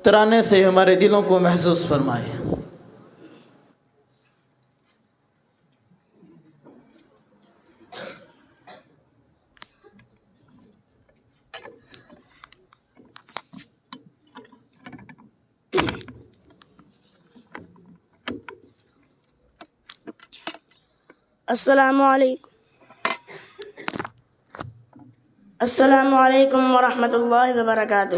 ترانے سے ہمارے دلوں کو محسوس فرمائے۔ السلام علیکم ورحمۃ اللہ وبرکاتہ۔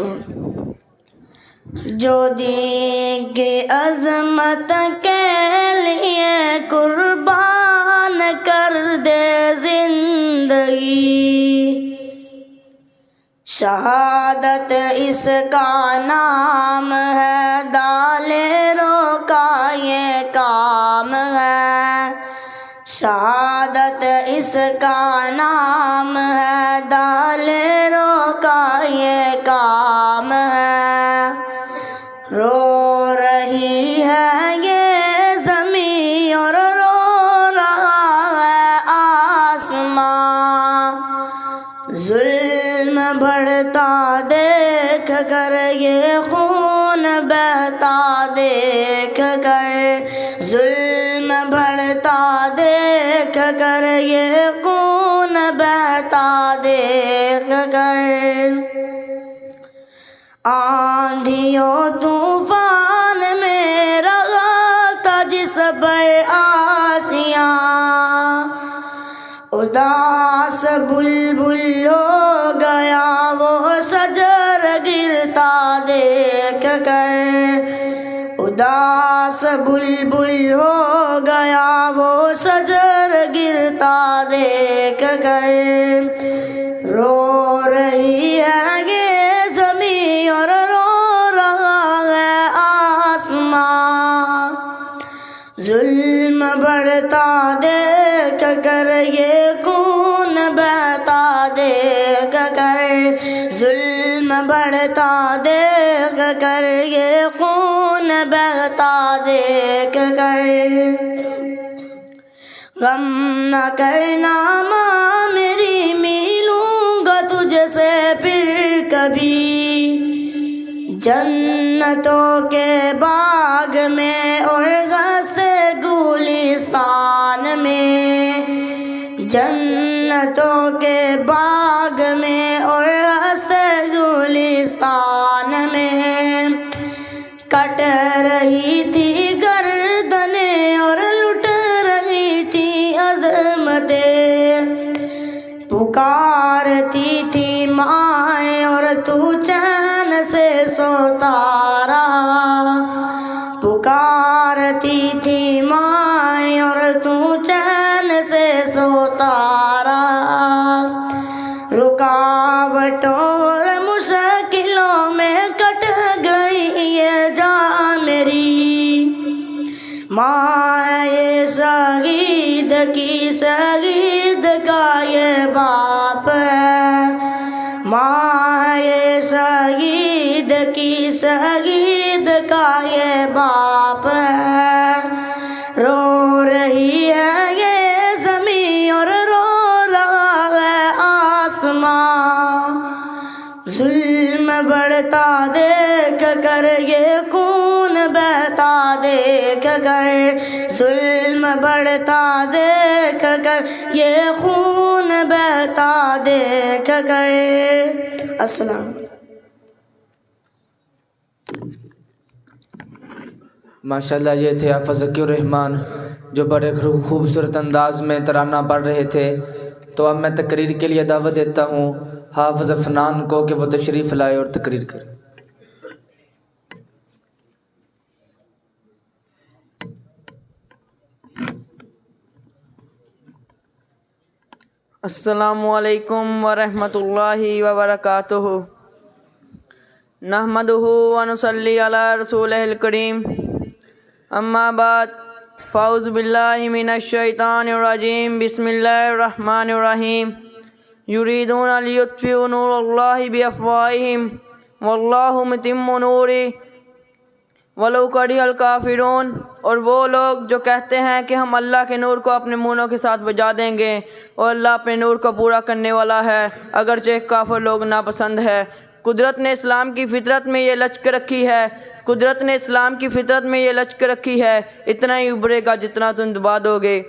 جو دیگ عظمت کے لیے قربان کر دے زندگی، شہادت اس کا نام ہے، دلیروں کا یہ کام ہے۔ شہادت اس کا نام ہے، دلیروں کا یہ کام ہے۔ رو رہی ہے یہ زمین اور رو رہا ہے آسمان، ظلم بڑھتا دیکھ کر یہ خون بہتا دیکھ کر، ظلم بڑھتا دیکھ کر یہ خون بہتا دیکھ کر، آندھیوں طوفان میں رہا تھا جس پر آسیاں، اداس بلبل ہو گیا وہ شجر گرتا دیکھ کر، اداس بلبل ہو گیا وہ شجر گرتا دیکھ کر۔ رو رہی ہے یہ زمین اور رو رہا ہے آسمان، ظلم بڑھتا دیکھ کر یہ خون بہتا دیکھ کر، ظلم بڑھتا دیکھ کر یہ خون بہتا دیکھ کر۔ غم نہ کرنا ماں میری، ملوں گا تجھ سے پھر کبھی، جنتوں کے باغ میں اور گھستے گلستان میں، جنتوں کے باغ میں اور ہنستے گلستان میں، کٹ رہی تھی گردنیں اور لٹ رہی تھی عظمتیں، پکارتی تھی مائیں اور تو چین سے سوتا رہا، پکارتی تھی مائیں اور تو چین سے سوتا رہا، رکاوٹوں اور مشکلوں میں کٹ گئی یہ جان میری، ماں ہے یہ شہید کی، شہید کا یہ باپ ہے، ماں ہے یہ شہید کی، شہید کا یہ باپ ہے۔ رو رہی ہے یہ زمین اور رو رہا ہے آسمان، ظلم بڑھتا دیکھ کر یہ خون بہتا دیکھ کر، ظلم بڑھتا دیکھ کر یہ خون بہتا دیکھ کر۔ السلام علیکم۔ ماشاءاللہ یہ تھے حافظ ذکی الرحمن جو بڑے خوبصورت انداز میں ترانہ پڑھ رہے تھے۔ تو اب میں تقریر کے لیے دعوت دیتا ہوں حافظ فنان کو کہ وہ تشریف لائے اور تقریر کرے۔ السلام علیکم ورحمۃ اللہ وبرکاتہ۔ نحمدہ ونصلی علی رسولہ الکریم، اما بعد، فاعوذ باللہ من الشیطان الرجیم، بسم اللہ الرحمن الرحیم۔ یریدون لیطفئوا نور اللہ بافواہہم واللہ متم نورہ ولو کرہ الکافرون۔ اور وہ لوگ جو کہتے ہیں کہ ہم اللہ کے نور کو اپنے منہوں کے ساتھ بجھا دیں گے، اور اللہ اپنے نور کو پورا کرنے والا ہے اگرچہ کافر لوگ ناپسند ہے۔ قدرت نے اسلام کی فطرت میں یہ لچک رکھی ہے، قدرت نے اسلام کی فطرت میں یہ لچک رکھی ہے، اتنا ہی ابھرے گا جتنا تم دبا دو گے۔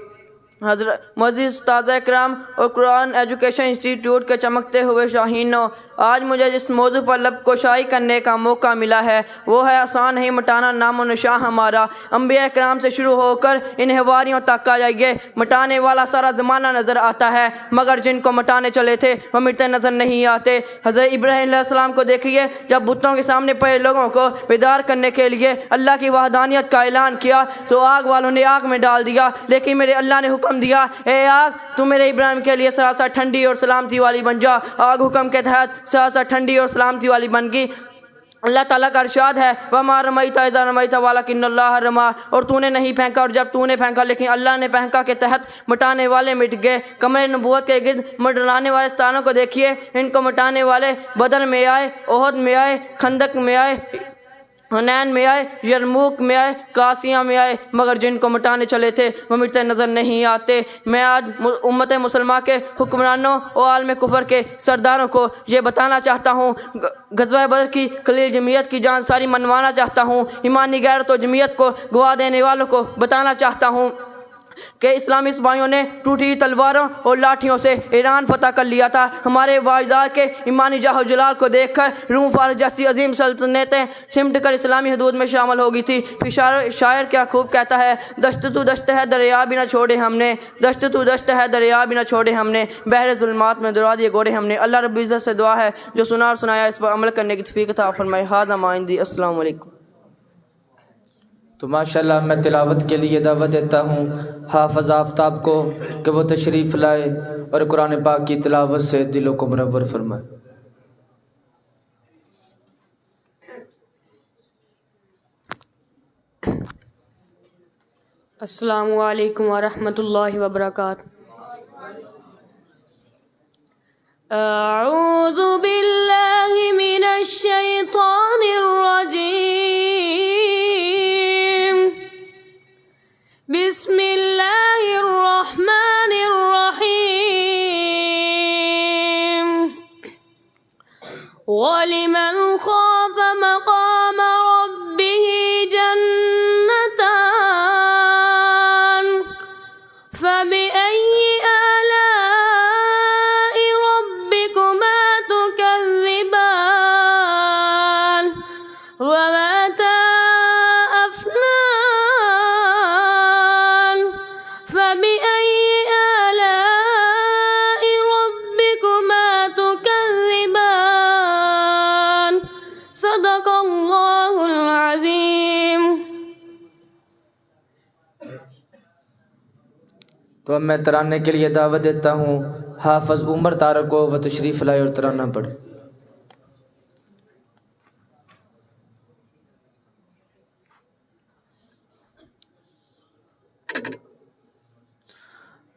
حضرت معزز استاذہ کرام اور قرآن ایجوکیشن انسٹیٹیوٹ کے چمکتے ہوئے شاہینوں، آج مجھے جس موضوع پر لب کشائی کرنے کا موقع ملا ہے وہ ہے آسان نہیں مٹانا نام و نشاں ہمارا۔ انبیاء کرام سے شروع ہو کر ان حواریوں تک آ جائیے، مٹانے والا سارا زمانہ نظر آتا ہے، مگر جن کو مٹانے چلے تھے وہ مٹتے نظر نہیں آتے۔ حضرت ابراہیم علیہ السلام کو دیکھیے، جب بتوں کے سامنے پڑے لوگوں کو بیدار کرنے کے لیے اللہ کی وحدانیت کا اعلان کیا تو آگ والوں نے آگ میں ڈال دیا، لیکن میرے اللہ نے حکم دیا، اے آگ تو میرے ابراہیم کے لیے سراسر ٹھنڈی اور سلامتی والی بن جا۔ آگ حکم کے تحت سراسر ٹھنڈی اور سلامتی والی بن گئی۔ اللہ تعالیٰ کا ارشاد ہے وَمَا رَمَيْتَ إِذَا رَمَيْتَ وَلَكِنَّ اللَّهَ رَمَىٰ، اور تو نے نہیں پھینکا اور جب تو نے پھینکا لیکن اللہ نے پھینکا کے تحت مٹانے والے مٹ گئے۔ کمر نبوت کے گرد مڈلانے والے ستاروں کو دیکھیے، ان کو مٹانے والے بدر میں آئے، احد میں آئے، خندق میں آئے، حنین میں آئے، یرموک میں آئے، قاسیہ میں آئے، مگر جن کو مٹانے چلے تھے وہ مٹتے نظر نہیں آتے۔ میں آج امت مسلمہ کے حکمرانوں اور عالم کفر کے سرداروں کو یہ بتانا چاہتا ہوں، غزوہ بدر کی خلیل جمعیت کی جان ساری منوانا چاہتا ہوں، ایمانی غیرت و جمعیت کو گوا دینے والوں کو بتانا چاہتا ہوں کہ اسلامی سپاہیوں نے ٹوٹی ہوئی تلواروں اور لاٹھیوں سے ایران فتح کر لیا تھا۔ ہمارے باجداد کے ایمانی جاہ و جلال کو دیکھ کر روم فارس جیسی عظیم سلطنتیں سمٹ کر اسلامی حدود میں شامل ہو گئی تھی۔ پھر شاعر کیا خوب کہتا ہے، دشت تو دشت ہے دریا بھی نہ چھوڑے ہم نے، دشت تو دشت ہے دریا بھی نہ چھوڑے ہم نے، بحر ظلمات میں دوڑا دیے گھوڑے ہم نے۔ اللہ رب العزت سے دعا ہے جو سنا اور سنایا اس پر عمل کرنے کی توفیق عطا فرمائے۔ ھذا ما عندی، السلام علیکم۔ تو ماشاءاللہ میں تلاوت کے لیے دعوت دیتا ہوں حافظ آفتاب کو کہ وہ تشریف لائے اور قرآن پاک کی تلاوت سے دلوں کو منور فرمائے۔ السلام علیکم ورحمۃ اللہ وبرکاتہ۔ اعوذ باللہ من الشیطان الرجیم، بسم اللہ الرحمن الرحیم، وَلِمَنْ خَافَ مَقَامَ رَبِّهِ جَنَّتَانِ فَبِأَيِّ آلَاءِ رَبِّكُمَا تُكَذِّبَانِ وَمَاتَ أَفْنَانِ فَبِأَيِّ آلَاءِ رَبِّكُمَا تُكَذِّبَانِ صدق اللہ العظیم۔ تو اب میں ترانے کے لیے دعوت دیتا ہوں حافظ عمر طارق کو، وہ تشریف لائے اور ترانہ پڑھے۔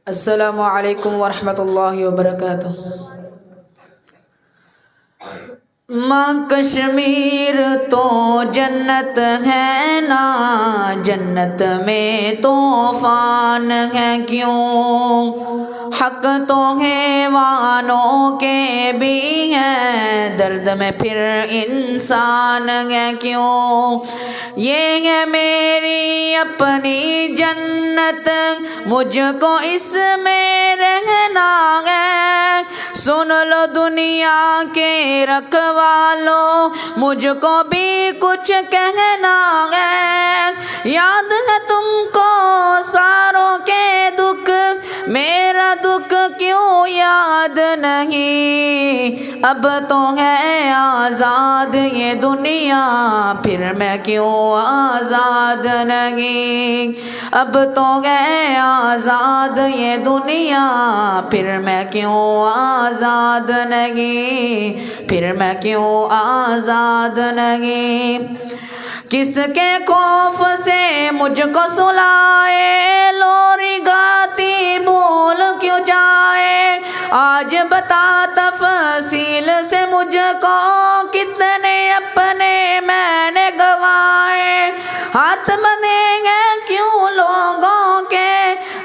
السلام علیکم ورحمۃ اللہ وبرکاتہ۔ ماں کشمیر تو جنت ہے نا، جنت میں طوفان ہے کیوں، حق تو حیوانوں کے بھی ہیں، درد میں پھر انسان ہے کیوں، یہ ہے میری اپنی جنت، مجھ کو اس میں رہنا ہے، سن لو دنیا کے رکھوالو مجھ کو بھی کچھ کہنا ہے، یاد ہے تم کو ساروں کے دکھ، میرا دکھ کیوں یاد نہیں، اب تو ہے آزاد یہ دنیا پھر میں کیوں آزاد نہیں، اب تو ہے آزاد یہ دنیا پھر میں کیوں آزاد نہیں، پھر میں کیوں آزاد نہیں، کس کے خوف سے مجھ کو سلائے، لوری گاتی بھول کیوں جائے، آج بتا تفصیل سے مجھ کو کتنے اپنے میں نے گوائے، ہاتھ بندھے ہیں کیوں لوگوں کے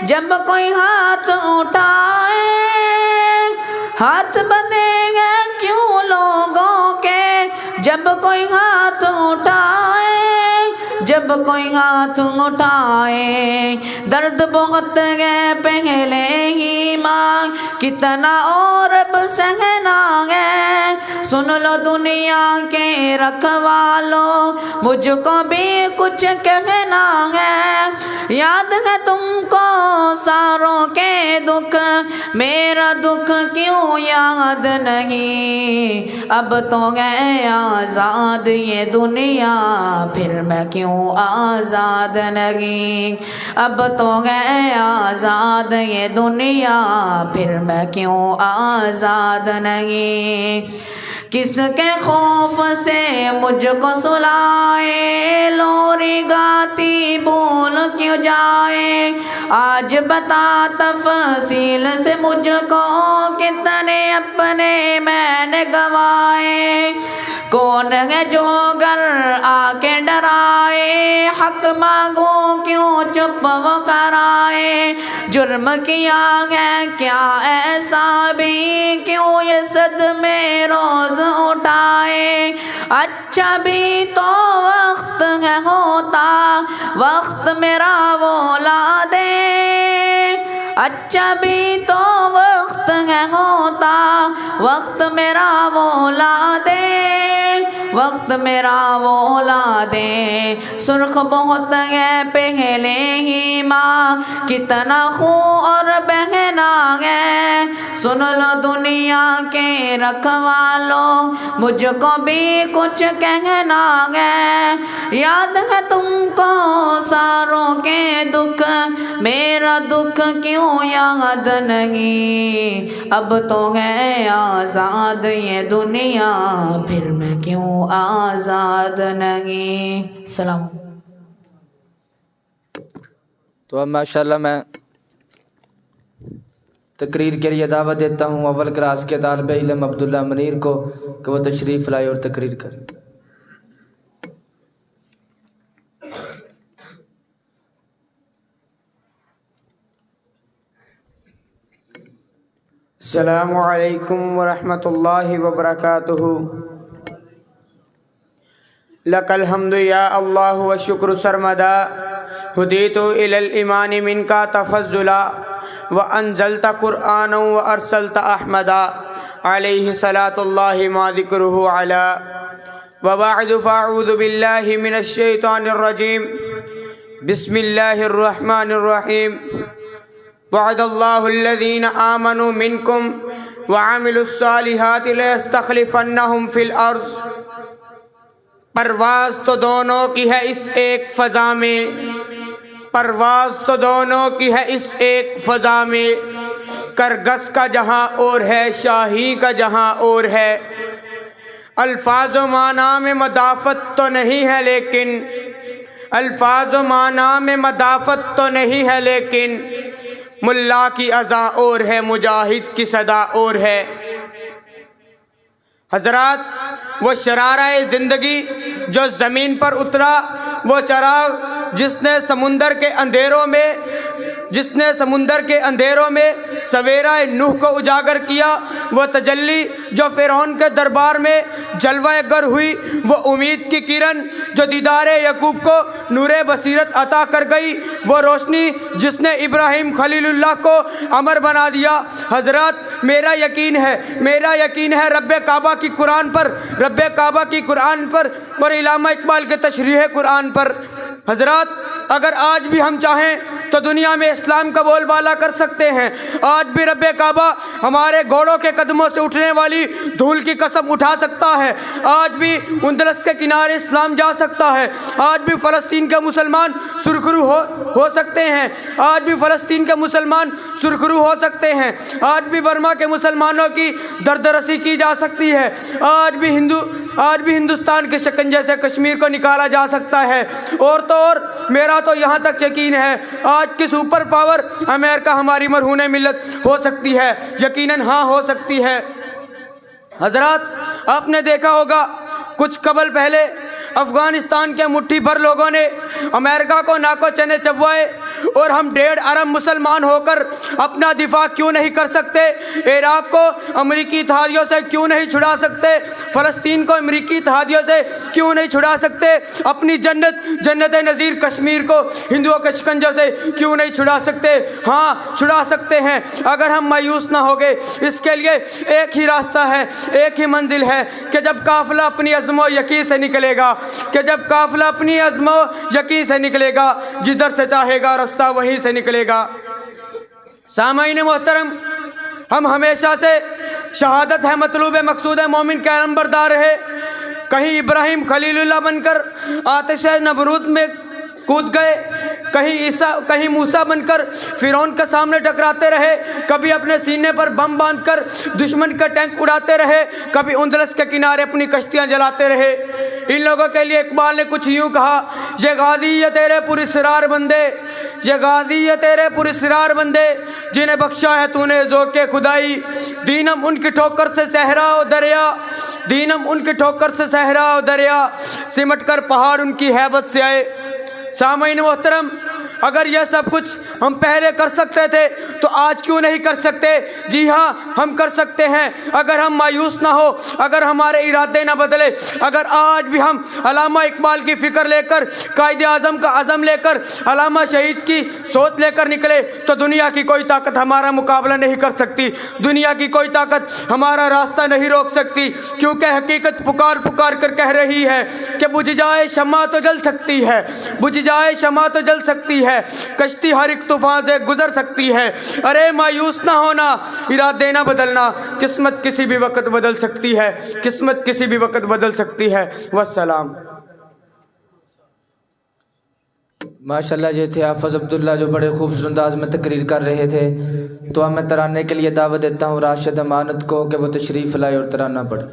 جب کوئی ہاتھ اٹھائے، ہاتھ بندھے ہیں کیوں لوگوں کے جب کوئی ہاتھ اٹھائے درد بہت ہے پہلے ہی ماں کتنا اور اب سہنا ہے سن لو دنیا کے رکھوالو مجھ کو بھی کچھ کہنا ہے یاد ہے تم کو ساروں کے دکھ میرا دکھ کیوں یاد نہیں اب تو گئے آزاد یہ دنیا پھر میں کیوں آزاد نہیں اب تو گئے آزاد یہ دنیا پھر میں کیوں آزاد نہیں کس کے خوف سے مجھ کو سلائے لوری گاتی بھول کیوں جائے آج بتا تفصیل سے مجھ کو کتنے اپنے میں نے گوائے کون ہے جو گھر آ کے ڈرائے حق مانگو کیوں چپ وہ کرائے جرم کیا ہے کیا ایسا بھی کیوں یہ صدمے روز اٹھائے اچھا بھی تو وقت ہے ہوتا وقت میرا وہ لا دے اچھا بھی تو وقت ہے ہوتا وقت میرا وہ لا دے وقت میرا وہ لا دے سرخ بہت ہے پہلے ہی ماں کتنا خون اور بہنا ہے سن لو دنیا کے رکھوالو مجھ کو بھی کچھ کہنا ہے یاد ہے تم کو ساروں کے دکھ میرا دکھ کیوں یاد نہیں اب تو ہے آزاد یہ دنیا پھر میں کیوں آزاد نہیں سلام تو اب ماشاءاللہ میں تقریر کے لیے دعوت دیتا ہوں اول کلاس کے طالب علم عبداللہ منیر کو کہ وہ تشریف لائے اور تقریر کرے السلام علیکم ورحمۃ اللہ وبرکاتہ لک الحمد یا اللہ والشکر سرمدا ہدیت الی الایمان منک تفضلا وانزلت قرآنا وارسلت احمدا علیہ صلاۃ اللہ ما ذکرہ علی وبعد فاعوذ باللہ من الشیطان الرجیم بسم اللہ الرحمن الرحیم وعد اللہ الذین آمنوا منکم وعملوا الصالحات لیستخلفنہم فی الارض پرواز تو دونوں کی ہے اس ایک فضا میں پرواز تو دونوں کی ہے اس ایک فضا میں کرگس کا جہاں اور ہے شاہی کا جہاں اور ہے الفاظ و معنی میں مدافعت تو نہیں ہے لیکن الفاظ و معنی میں مدافعت تو نہیں ہے لیکن ملا کی اذا اور ہے مجاہد کی صدا اور ہے حضرات وہ شرارہ زندگی جو زمین پر اترا وہ چراغ جس نے سمندر کے اندھیروں میں سویرہ نوح کو اجاگر کیا وہ تجلی جو فرعون کے دربار میں جلوہ گر ہوئی وہ امید کی کرن جو دیدار یعقوب کو نور بصیرت عطا کر گئی وہ روشنی جس نے ابراہیم خلیل اللہ کو امر بنا دیا حضرات میرا یقین ہے رب کعبہ کی قرآن پر اور علامہ اقبال کے تشریح قرآن پر حضرات اگر آج بھی ہم چاہیں تو دنیا میں اسلام کا بول بالا کر سکتے ہیں آج بھی رب کعبہ ہمارے گھوڑوں کے قدموں سے اٹھنے والی دھول کی قسم اٹھا سکتا ہے آج بھی اندلس کے کنارے اسلام جا سکتا ہے آج بھی فلسطین کے مسلمان سرخرو ہو سکتے ہیں آج بھی فلسطین کے مسلمان سرخرو ہو سکتے ہیں آج بھی برما کے مسلمانوں کی درد رسی کی جا سکتی ہے آج بھی ہندوستان کے شکنجے سے کشمیر کو نکالا جا سکتا ہے اور تو اور میرا تو یہاں تک یقین ہے آج کی سپر پاور امریکہ ہماری مرہون ملت ہو سکتی ہے یقیناً ہاں ہو سکتی ہے حضرات آپ نے دیکھا ہوگا کچھ قبل پہلے افغانستان کے مٹھی بھر لوگوں نے امریکہ کو ناکو چنے چبوائے اور ہم 1.5 ارب مسلمان ہو کر اپنا دفاع کیوں نہیں کر سکتے؟ عراق کو امریکی اتحادیوں سے کیوں نہیں چھڑا سکتے؟ فلسطین کو امریکی اتحادیوں سے کیوں نہیں چھڑا سکتے؟ اپنی جنت نظیر کشمیر کو ہندوؤں کے شکنجے سے کیوں نہیں چھڑا سکتے؟ ہاں چھڑا سکتے ہیں اگر ہم مایوس نہ ہوگے۔ اس کے لیے ایک ہی راستہ ہے، ایک ہی منزل ہے کہ جب قافلہ اپنی عزم و یقین سے نکلے گا، کہ جب قافلہ اپنی عزم و یقین سے نکلے گا، جدھر سے چاہے گا راستہ وہیں سے نکلے گا۔ سامعین محترم، ہم ہمیشہ سے شہادت ہے مطلوب مقصود مومن کے نمبردار رہے۔ کہیں ابراہیم خلیل اللہ بن کر آتش نمرود میں کود گئے، کہیں موسیٰ بن کر فرعون کے سامنے ٹکراتے رہے، کبھی اپنے سینے پر بم باندھ کر دشمن کا ٹینک اڑاتے رہے، کبھی اندلس کے کنارے اپنی کشتیاں جلاتے رہے۔ ان لوگوں کے لیے اقبال نے کچھ یوں کہا، یہ غازی یہ تیرے پراسرار بندے، یہ غازی یہ تیرے پراسرار بندے، جنہیں بخشا ہے تو نے ذوق خدائی، دینم ان کی ٹھوکر سے صحرا و دریا، دینم ان کی ٹھوکر سے صحرا و دریا، سمٹ کر پہاڑ ان کی ہیبت سے آئے۔ سامعین محترم، اگر یہ سب کچھ ہم پہلے کر سکتے تھے تو آج کیوں نہیں کر سکتے؟ جی ہاں، ہم کر سکتے ہیں اگر ہم مایوس نہ ہو، اگر ہمارے ارادے نہ بدلے، اگر آج بھی ہم علامہ اقبال کی فکر لے کر، قائد اعظم کا عزم لے کر، علامہ شہید کی سوچ لے کر نکلے تو دنیا کی کوئی طاقت ہمارا مقابلہ نہیں کر سکتی، دنیا کی کوئی طاقت ہمارا راستہ نہیں روک سکتی، کیونکہ حقیقت پکار پکار کر کہہ رہی ہے کہ بجھ جائے شمع تو جل سکتی ہے، بجھ جائے شمع تو جل سکتی ہے، کشتی ہر ایک طوفان سے گزر سکتی ہے۔ ارے مایوس نہ ہونا، ارادے نہ بدلنا، قسمت کسی بھی وقت بدل سکتی ہے، قسمت کسی بھی وقت بدل سکتی ہے۔ والسلام۔ ماشاءاللہ یہ تھے حافظ عبداللہ جو بڑے خوبصورت انداز میں تقریر کر رہے تھے۔ تو اب میں ترانے کے لیے دعوت دیتا ہوں راشد امانت کو کہ وہ تشریف لائے اور ترانہ پڑھے۔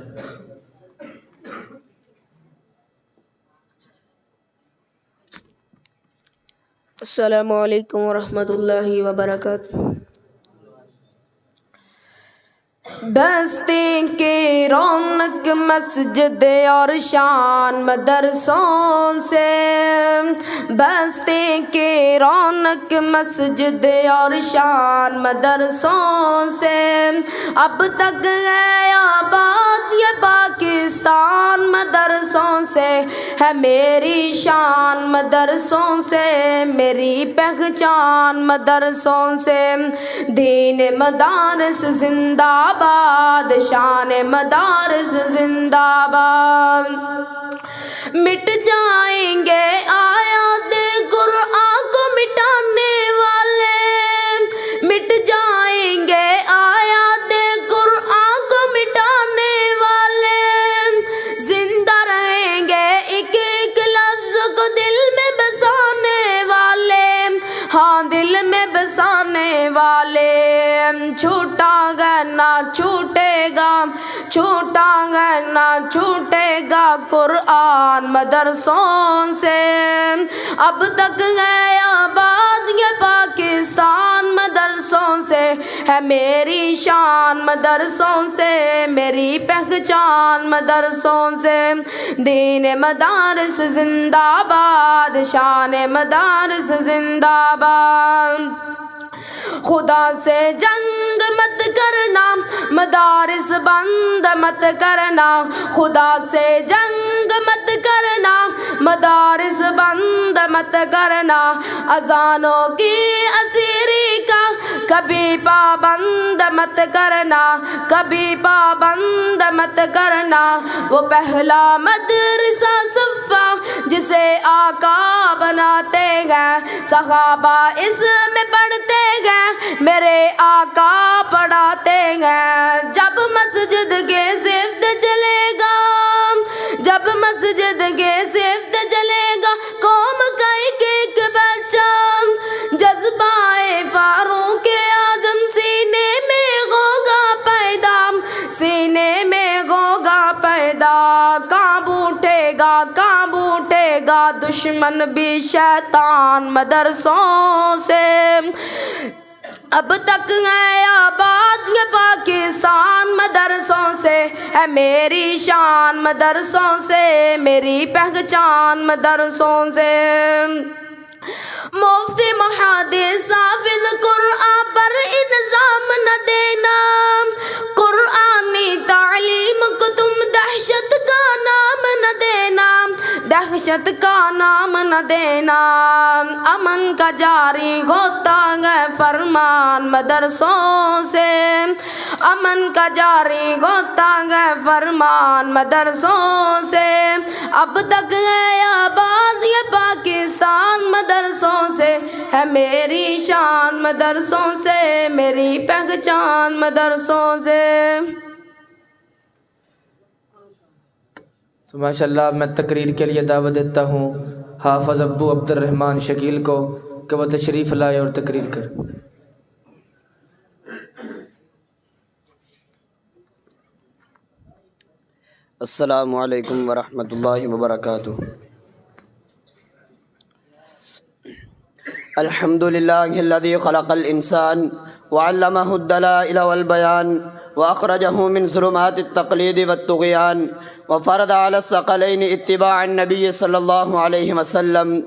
السلام علیکم ورحمۃ اللہ وبرکاتہ۔ بستی کی رونق مسجد اور شان مدرسوں سے، بستی کی رونق مسجد اور شان مدرسوں سے، اب تک ہے آباد یہ پاکستان مدرسوں سے، ہے میری شان مدرسوں سے، میری پہچان مدرسوں سے، دین مدارس زندہ باد، شان مدارس زندہ باد۔ مٹ جائیں گے آیات قرآن کو مٹانے والے، مٹ جائیں گے آیات قرآن کو مٹانے والے، زندہ رہیں گے ایک ایک لفظ کو دل میں بسانے والے، ہاں دل میں بسانے والے۔ چھوٹا گا نہ چھوٹے گا، چھوٹا گا نہ چھوٹے گا قرآن مدرسوں سے، اب تک ہے آباد یہ پاکستان مدرسوں سے، ہے میری شان مدرسوں سے، میری پہچان مدرسوں سے، دین مدارس زندہ باد، شان مدارس زندہ باد۔ خدا سے جنگ مت کرنا، مدارس بند مت کرنا، خدا سے جنگ مت کرنا، مدارس بند مت کرنا، اذانوں کی اسیری کا کبھی پابند مت کرنا، کبھی پابند مت کرنا۔ وہ پہلا مدرسہ صفا جسے آقا بناتے گئے، صحابہ اس میں پڑھتے گئے، میرے آقا پڑھاتے گئے۔ جب مسجد کے صفت جلے گا، جب مسجد کے صفت جلے گا، قوم کا ایک ایک بچہ جذبہ فاروق اعظم سینے میں ہوگا پیدا، سینے میں ہوگا پیدا۔ کانپ اٹھے گا، کانپ اٹھے گا دشمن بھی شیطان مدرسوں سے، اب تک ہے آباد یہ پاکستان مدرسوں سے، ہے میری شان مدرسوں سے، میری پہچان مدرسوں سے۔ مفتی محدث حافظ قرآن پر الزام نہ دینا، قرآنی تعلیم کو تم دہشت کا نام نہ دینا، دہشت کا نام نہ دینا۔ امن کا جاری ہوتا ہے فرمان مدرسوں سے، امن کا جاری ہوتا ہے فرمان مدرسوں سے، اب تک ہے آباد یہ پاکستان مدرسوں سے، ہے میری شان مدرسوں سے، میری پہچان مدرسوں سے۔ تو ماشاءاللہ میں تقریر کے لیے دعوت دیتا ہوں حافظ ابو عبد الرحمن شکیل کو کہ وہ تشریف لائے اور تقریر کرے۔ السلام علیکم ورحمۃ اللہ وبرکاتہ۔ الحمد للہ الذی خلق الانسان وعلمہ الدلائل والبیان واخرجہ من ظلمات التقلید والطغیان وفرض علی الثقلین اتباع النبی صلی اللہ علیہ وسلم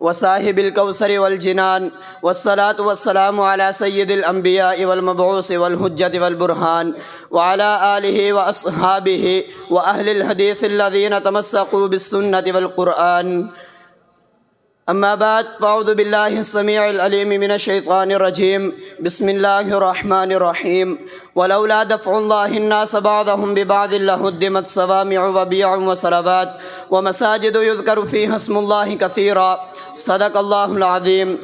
وصاحب الكوثر والجنان، والصلاة والسلام على سید الانبیاء والمبعوث والحجة والبرہان وعلى آلہ واصحابہ واہل الحدیث الذین تمسکوا بالسنة والقرآن۔ اما بعد فاعوذ باللہ السمیع العلیم من الشیطان الرجیم، بسم اللہ الرحمن الرحیم۔ ولولا دفع اللہ الناس بعضهم ببعض لہدمت صوامع وبیع وصلوات ومساجد یذکر فیہا اسم اللہ کثیرا، صدق اللہ العظیم۔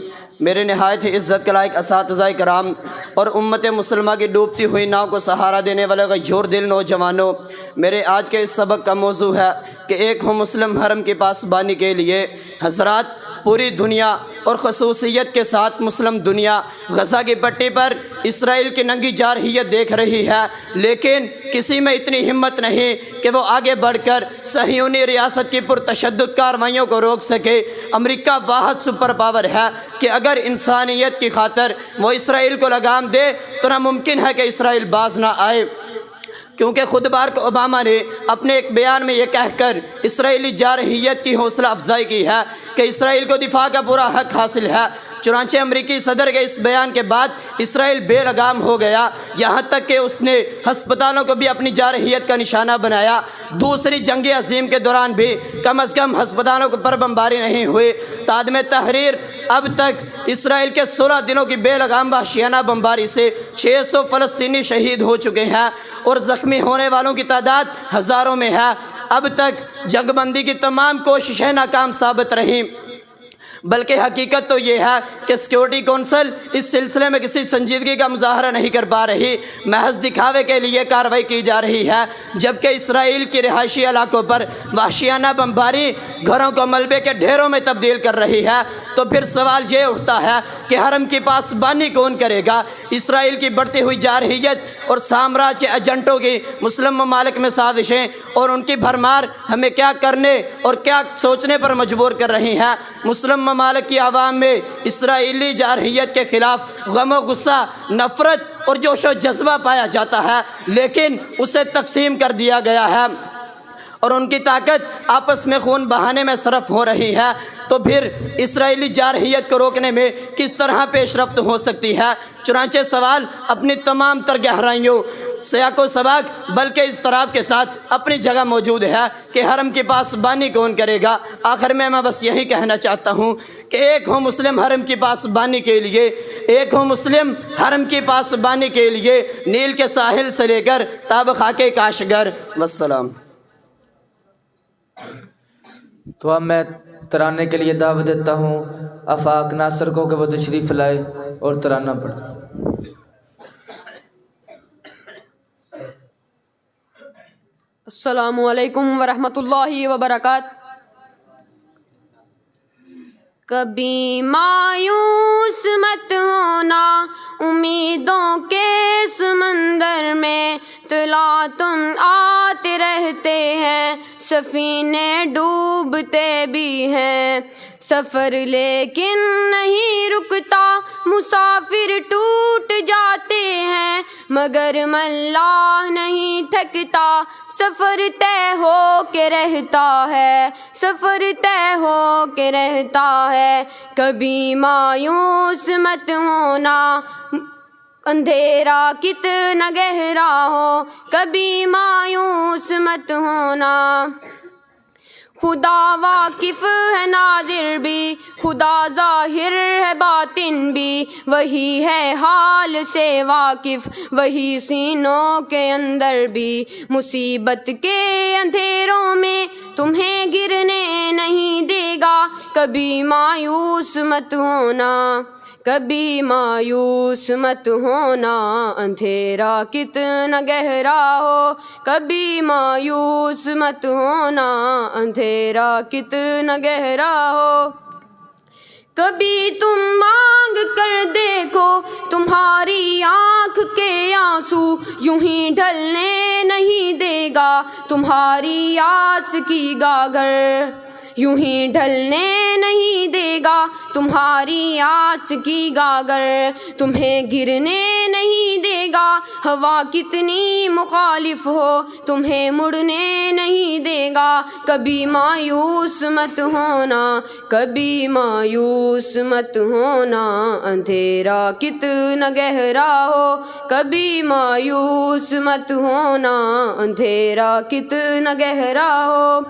میرے نہایت ہی عزت کے لائق اساتذہ کرام اور امت مسلمہ کی ڈوبتی ہوئی ناؤ کو سہارا دینے والے غیور دل نوجوانوں، میرے آج کے اس سبق کا موضوع ہے کہ ایک ہو مسلم حرم کی پاسبانی کے لیے۔ حضرات، پوری دنیا اور خصوصیت کے ساتھ مسلم دنیا غزہ کی پٹی پر اسرائیل کی ننگی جارحیت دیکھ رہی ہے، لیکن کسی میں اتنی ہمت نہیں کہ وہ آگے بڑھ کر صہیونی ریاست کی پرتشدد کارروائیوں کو روک سکے۔ امریکہ واحد سپر پاور ہے کہ اگر انسانیت کی خاطر وہ اسرائیل کو لگام دے تو ناممکن ہے کہ اسرائیل باز نہ آئے، کیونکہ خود بارک اوباما نے اپنے ایک بیان میں یہ کہہ کر اسرائیلی جارحیت کی حوصلہ افزائی کی ہے کہ اسرائیل کو دفاع کا پورا حق حاصل ہے۔ چنانچہ امریکی صدر کے اس بیان کے بعد اسرائیل بے لگام ہو گیا، یہاں تک کہ اس نے ہسپتالوں کو بھی اپنی جارحیت کا نشانہ بنایا۔ دوسری جنگ عظیم کے دوران بھی کم از کم ہسپتالوں پر بمباری نہیں ہوئی۔ عدم تحریر اب تک اسرائیل کے 16 دنوں کی بے لگام وحشیانہ بمباری سے 600 فلسطینی شہید ہو چکے ہیں اور زخمی ہونے والوں کی تعداد ہزاروں میں ہے۔ اب تک جنگ بندی کی تمام کوششیں ناکام ثابت رہیں، بلکہ حقیقت تو یہ ہے کہ سیکورٹی کونسل اس سلسلے میں کسی سنجیدگی کا مظاہرہ نہیں کر پا رہی، محض دکھاوے کے لیے کارروائی کی جا رہی ہے، جبکہ اسرائیل کی رہائشی علاقوں پر وحشیانہ بمباری گھروں کو ملبے کے ڈھیروں میں تبدیل کر رہی ہے۔ تو پھر سوال یہ اٹھتا ہے کہ حرم کی پاسبانی کون کرے گا؟ اسرائیل کی بڑھتی ہوئی جارحیت اور سامراج کے ایجنٹوں کی مسلم ممالک میں سازشیں اور ان کی بھرمار ہمیں کیا کرنے اور کیا سوچنے پر مجبور کر رہی ہیں۔ مسلم ممالک کی عوام میں اسرائیلی جارحیت کے خلاف غم و غصہ، نفرت اور جوش و جذبہ پایا جاتا ہے، لیکن اسے تقسیم کر دیا گیا ہے اور ان کی طاقت آپس میں خون بہانے میں صرف ہو رہی ہے۔ تو پھر اسرائیلی جارحیت کو روکنے میں کس طرح پیش رفت ہو سکتی ہے؟ چنانچہ سوال اپنی تمام تر گہرائیوں، سیاق و سباق بلکہ اضطراب کے ساتھ اپنی جگہ موجود ہے کہ حرم کی پاسبانی کون کرے گا۔ آخر میں بس یہی کہنا چاہتا ہوں کہ ایک ہو مسلم حرم کی پاسبانی کے لیے، ایک ہو مسلم حرم کی پاسبانی کے لیے نیل کے ساحل سے لے کر تاب خاک کاشگر۔ والسلام۔ تو اب میں ترانے کے لیے دعوت دیتا ہوں آفاق ناصر کو کہ وہ تشریف لائے اور ترانہ پڑھے۔ السلام علیکم ورحمۃ اللہ وبرکاتہ۔ کبھی مایوس مت ہونا امیدوں کے سمندر میں، طلوع تم آتے رہتے ہیں، سفینے ڈوبتے بھی ہیں، سفر لیکن نہیں رکتا، مسافر ٹوٹ جاتے ہیں، مگر ملاح نہیں تھکتا، سفر طے ہو کے رہتا ہے، سفر طے ہو کے رہتا ہے، کبھی مایوس مت ہونا، اندھیرا کتنا گہرا ہو کبھی مایوس مت ہونا۔ خدا واقف ہے ناظر بھی، خدا ظاہر ہے باطن بھی، وہی ہے حال سے واقف، وہی سینوں کے اندر بھی۔ مصیبت کے اندھیروں میں تمہیں گرنے نہیں دے گا، کبھی مایوس مت ہونا، کبھی مایوس مت ہونا، اندھیرا کتنا گہرا ہو کبھی مایوس مت ہونا، اندھیرا کتنا گہرا ہو۔ کبھی تم مانگ کر دیکھو تمہاری آنکھ کے آنسو، یوں ہی ڈھلنے نہیں دے گا تمہاری آس کی گاگر، یوں ہی ڈھلنے نہیں دے گا تمہاری آس کی گاگر، تمہیں گرنے نہیں دے گا ہوا کتنی مخالف ہو، تمہیں مڑنے نہیں دے گا، کبھی مایوس مت ہونا، کبھی مایوس مت ہونا، اندھیرا کتنا گہرا ہو کبھی مایوس مت ہونا، اندھیرا کتنا گہرا ہو۔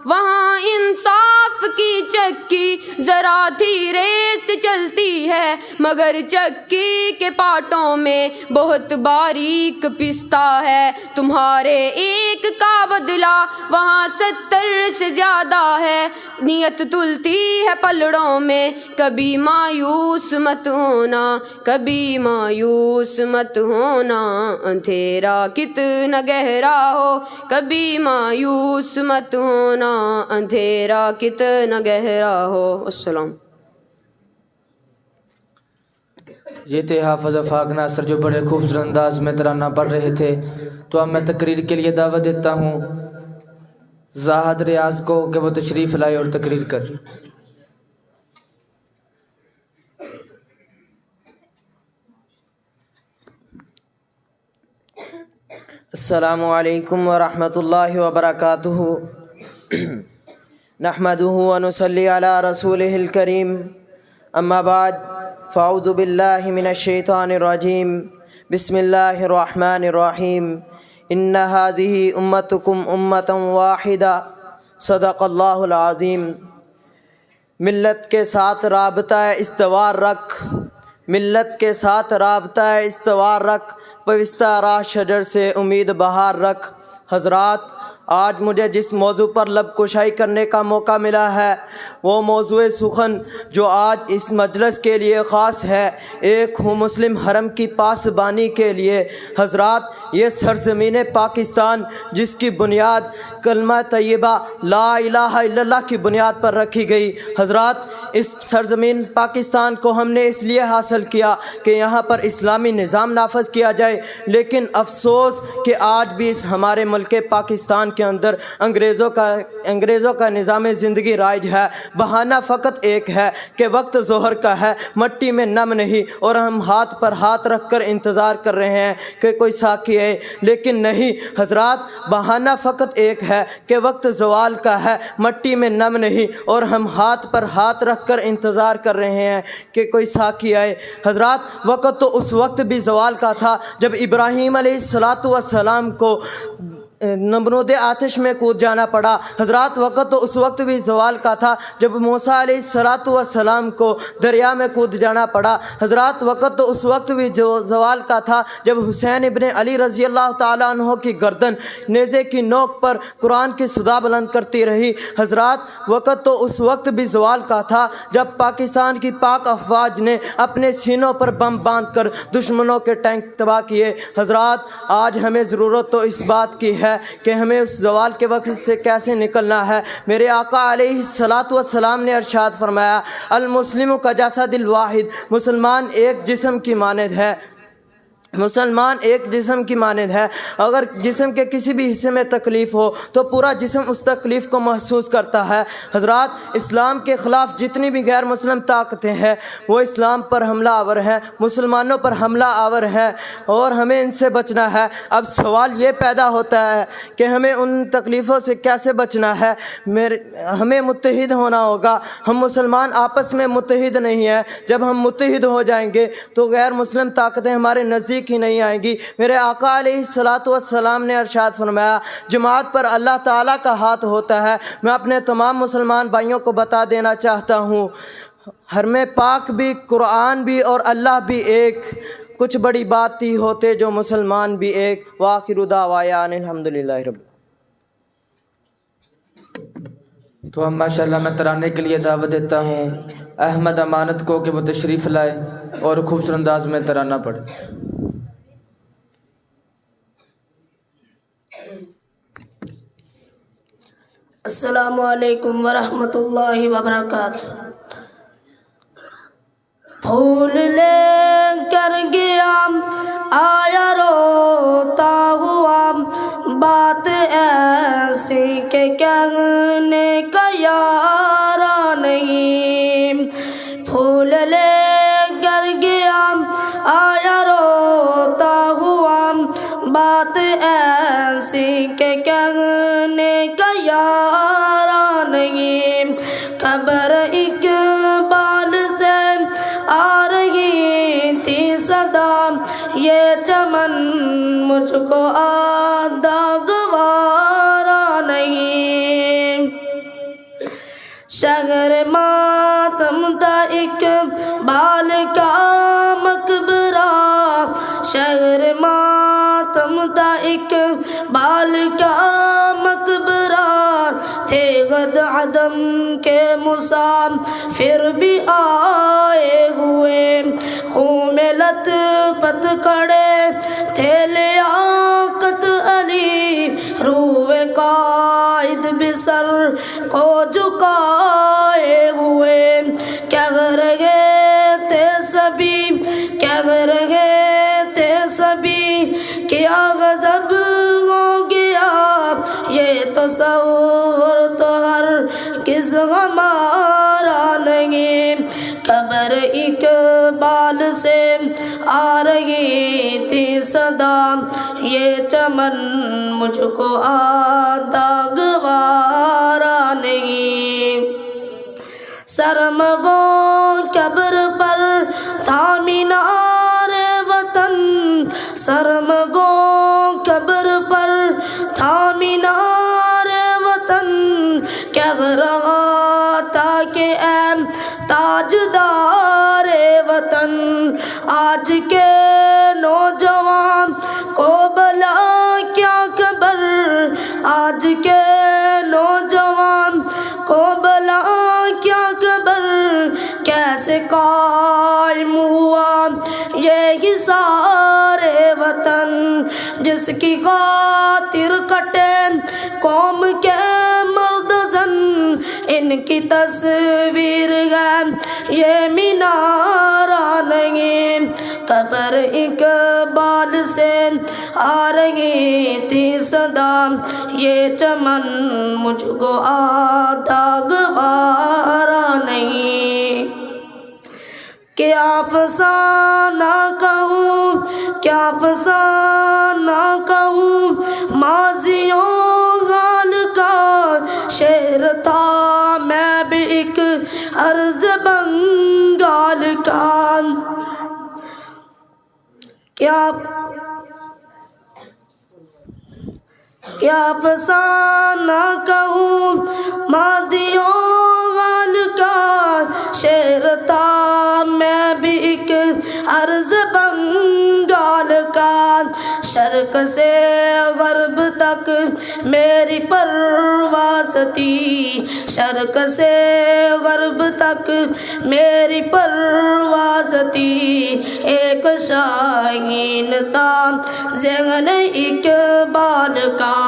وہاں انصاف کی چکی ذرا دھیرے سے چلتی ہے، مگر چکی کے پاٹوں میں بہت باریک پستا ہے، تمہارے ایک کا بدلہ وہاں 70 سے زیادہ ہے، نیت تلتی ہے پلڑوں میں، کبھی مایوس مت ہونا، کبھی مایوس مت ہونا، اندھیرا کتنا گہرا ہو کبھی مایوس مت ہونا، اندھیرا کتنا گہرا ہو۔ السلام۔ یہ تھے حافظ افاق ناصر جو بڑے خوبصورت انداز میں ترانہ پڑھ رہے تھے۔ تو اب میں تقریر کے لیے دعوت دیتا ہوں زاہد ریاض کو کہ وہ تشریف لائے اور تقریر کر۔ السلام علیکم ورحمۃ اللہ وبرکاتہ۔ نحمده ونصلی علی رسولہ الکریم، اما بعد فاعوذ باللہ من الشیطان الرجیم، بسم اللہ الرحمن الرحیم۔ ان هذه امتکم امۃ واحدہ، صدق اللہ العظیم۔ ملت کے ساتھ رابطہ استوار رکھ، ملت کے ساتھ رابطہ استوار رکھ، پوستہ راہ شجر سے امید بہار رکھ۔ حضرات، آج مجھے جس موضوع پر لب کشائی کرنے کا موقع ملا ہے وہ موضوع سخن جو آج اس مجلس کے لیے خاص ہے، ایک ہوں مسلم حرم کی پاسبانی کے لیے۔ حضرات، یہ سرزمین پاکستان جس کی بنیاد کلمہ طیبہ لا الہ الا اللہ کی بنیاد پر رکھی گئی، حضرات اس سرزمین پاکستان کو ہم نے اس لیے حاصل کیا کہ یہاں پر اسلامی نظام نافذ کیا جائے، لیکن افسوس کہ آج بھی اس ہمارے ملک پاکستان کے اندر انگریزوں کا نظام زندگی رائج ہے۔ بہانہ فقط ایک ہے کہ وقت ظہر کا ہے، مٹی میں نم نہیں، اور ہم ہاتھ پر ہاتھ رکھ کر انتظار کر رہے ہیں کہ کوئی ساقی ہے، لیکن نہیں حضرات، بہانہ فقط ایک ہے کہ وقت زوال کا ہے، مٹی میں نم نہیں، اور ہم ہاتھ پر ہاتھ رکھ کر انتظار کر رہے ہیں کہ کوئی ساقی آئے۔ حضرات، وقت تو اس وقت بھی زوال کا تھا جب ابراہیم علیہ السلام کو نمرود آتش میں کود جانا پڑا۔ حضرات، وقت تو اس وقت بھی زوال کا تھا جب موسیٰ علیہ السلام کو دریا میں کود جانا پڑا۔ حضرات، وقت تو اس وقت بھی زوال کا تھا جب حسین ابن علی رضی اللہ تعالیٰ عنہ کی گردن نیزے کی نوک پر قرآن کی صدا بلند کرتی رہی۔ حضرات، وقت تو اس وقت بھی زوال کا تھا جب پاکستان کی پاک افواج نے اپنے سینوں پر بم باندھ کر دشمنوں کے ٹینک تباہ کیے۔ حضرات، آج ہمیں ضرورت تو اس بات کی ہے کہ ہمیں اس زوال کے وقت سے کیسے نکلنا ہے۔ میرے آقا علیہ السلام نے ارشاد فرمایا، المسلم کجسد الواحد، مسلمان ایک جسم کی مانند ہے۔ مسلمان ایک جسم کی مانند ہے، اگر جسم کے کسی بھی حصے میں تکلیف ہو تو پورا جسم اس تکلیف کو محسوس کرتا ہے۔ حضرات، اسلام کے خلاف جتنی بھی غیر مسلم طاقتیں ہیں وہ اسلام پر حملہ آور ہیں، مسلمانوں پر حملہ آور ہیں، اور ہمیں ان سے بچنا ہے۔ اب سوال یہ پیدا ہوتا ہے کہ ہمیں ان تکلیفوں سے کیسے بچنا ہے؟ ہمیں متحد ہونا ہوگا۔ ہم مسلمان آپس میں متحد نہیں ہیں۔ جب ہم متحد ہو جائیں گے تو غیر مسلم طاقتیں ہمارے نزدیک ہی نہیں آئیں گی۔ میرے آقا علیہ الصلاۃ والسلام نے ارشاد فرمایا، جماعت پر اللہ تعالیٰ کا ہاتھ ہوتا ہے۔ میں اپنے تمام مسلمان بھائیوں کو بتا دینا چاہتا ہوں، حرم پاک بھی، قرآن بھی اور اللہ بھی ایک، کچھ بڑی بات ہی ہوتے جو مسلمان بھی ایک۔ وآخر دعوانا الحمدللہ رب۔ تو اب ماشاءاللہ میں ترانے کے لیے دعوت دیتا ہوں احمد امانت کو کہ وہ تشریف لائے اور خوبصورت انداز میں ترانہ پڑھے۔ السلام علیکم ورحمۃ اللہ وبرکاتہ۔ پھول لے کر گیا آیا روتا ہوا، بات ایسی کہ کہنے کا یارا نہیں۔ پھول لے کر گیا آیا روتا ہوا، بات ایسی کہ کہنے کا یارا نہیں۔ خبر اقبال سے آ رہی تھی صدا، یہ چمن مجھ کو آدھا گوارا نہیں۔ شہر ماتم تھا اقبال کا مقبرہ، شہر ماتم تھا اقبال کا مقبرہ، تھے غد عدم کے مسافر بھی آئے ہوئے، خون میں لطفت کھڑے تھے لیاقت علی، روئے قائد بھی سر کو جھکائے ہوئے، کہہ رہے تھے سبھی، کہہ رہے تھے سبھی، کیا غضب ہو گیا، یہ تصور تو ہرگز ہمارا نہیں۔ خبر اقبال سے آ رہی تھی صدا، یہ چمن مجھ کو آدھا گوارا نہیں۔ سرمگو قبر پر تھا مینار وطن، سرمگو قبر پر تھا مینار وطن، کہہ رہا تھا کہ اے تاجدار وطن، آج کے نوجوان کو بلا کیا خبر، آج کے نوجوان کو بلا کیا خبر، کیسے قائم ہوا یہ حصار وطن، جس کی خاطر کٹے قوم کے مرد زن، ان کی تصویر ہے یہ مینارہ نہیں۔ قبر اقبال سے آ رہی تھی صدا، یہ چمن مجھ کو آدھا گوارا نہیں۔ کیا افسانہ کہوں، کیا افسانہ کہوں، ماضیوں حال کا شعر تھا میں بھی ایک عرض بنگال کا۔ کیا افسانہ کہوں، ماضیوں حال کا شعر تھا میں بھی ایک عرض بنگال کا۔ شرق سے غرب تک میری پرواز تھی، شرق سے غرب تک میری پرواز تھی، ایک شاہین تھا ذہن اقبال کا،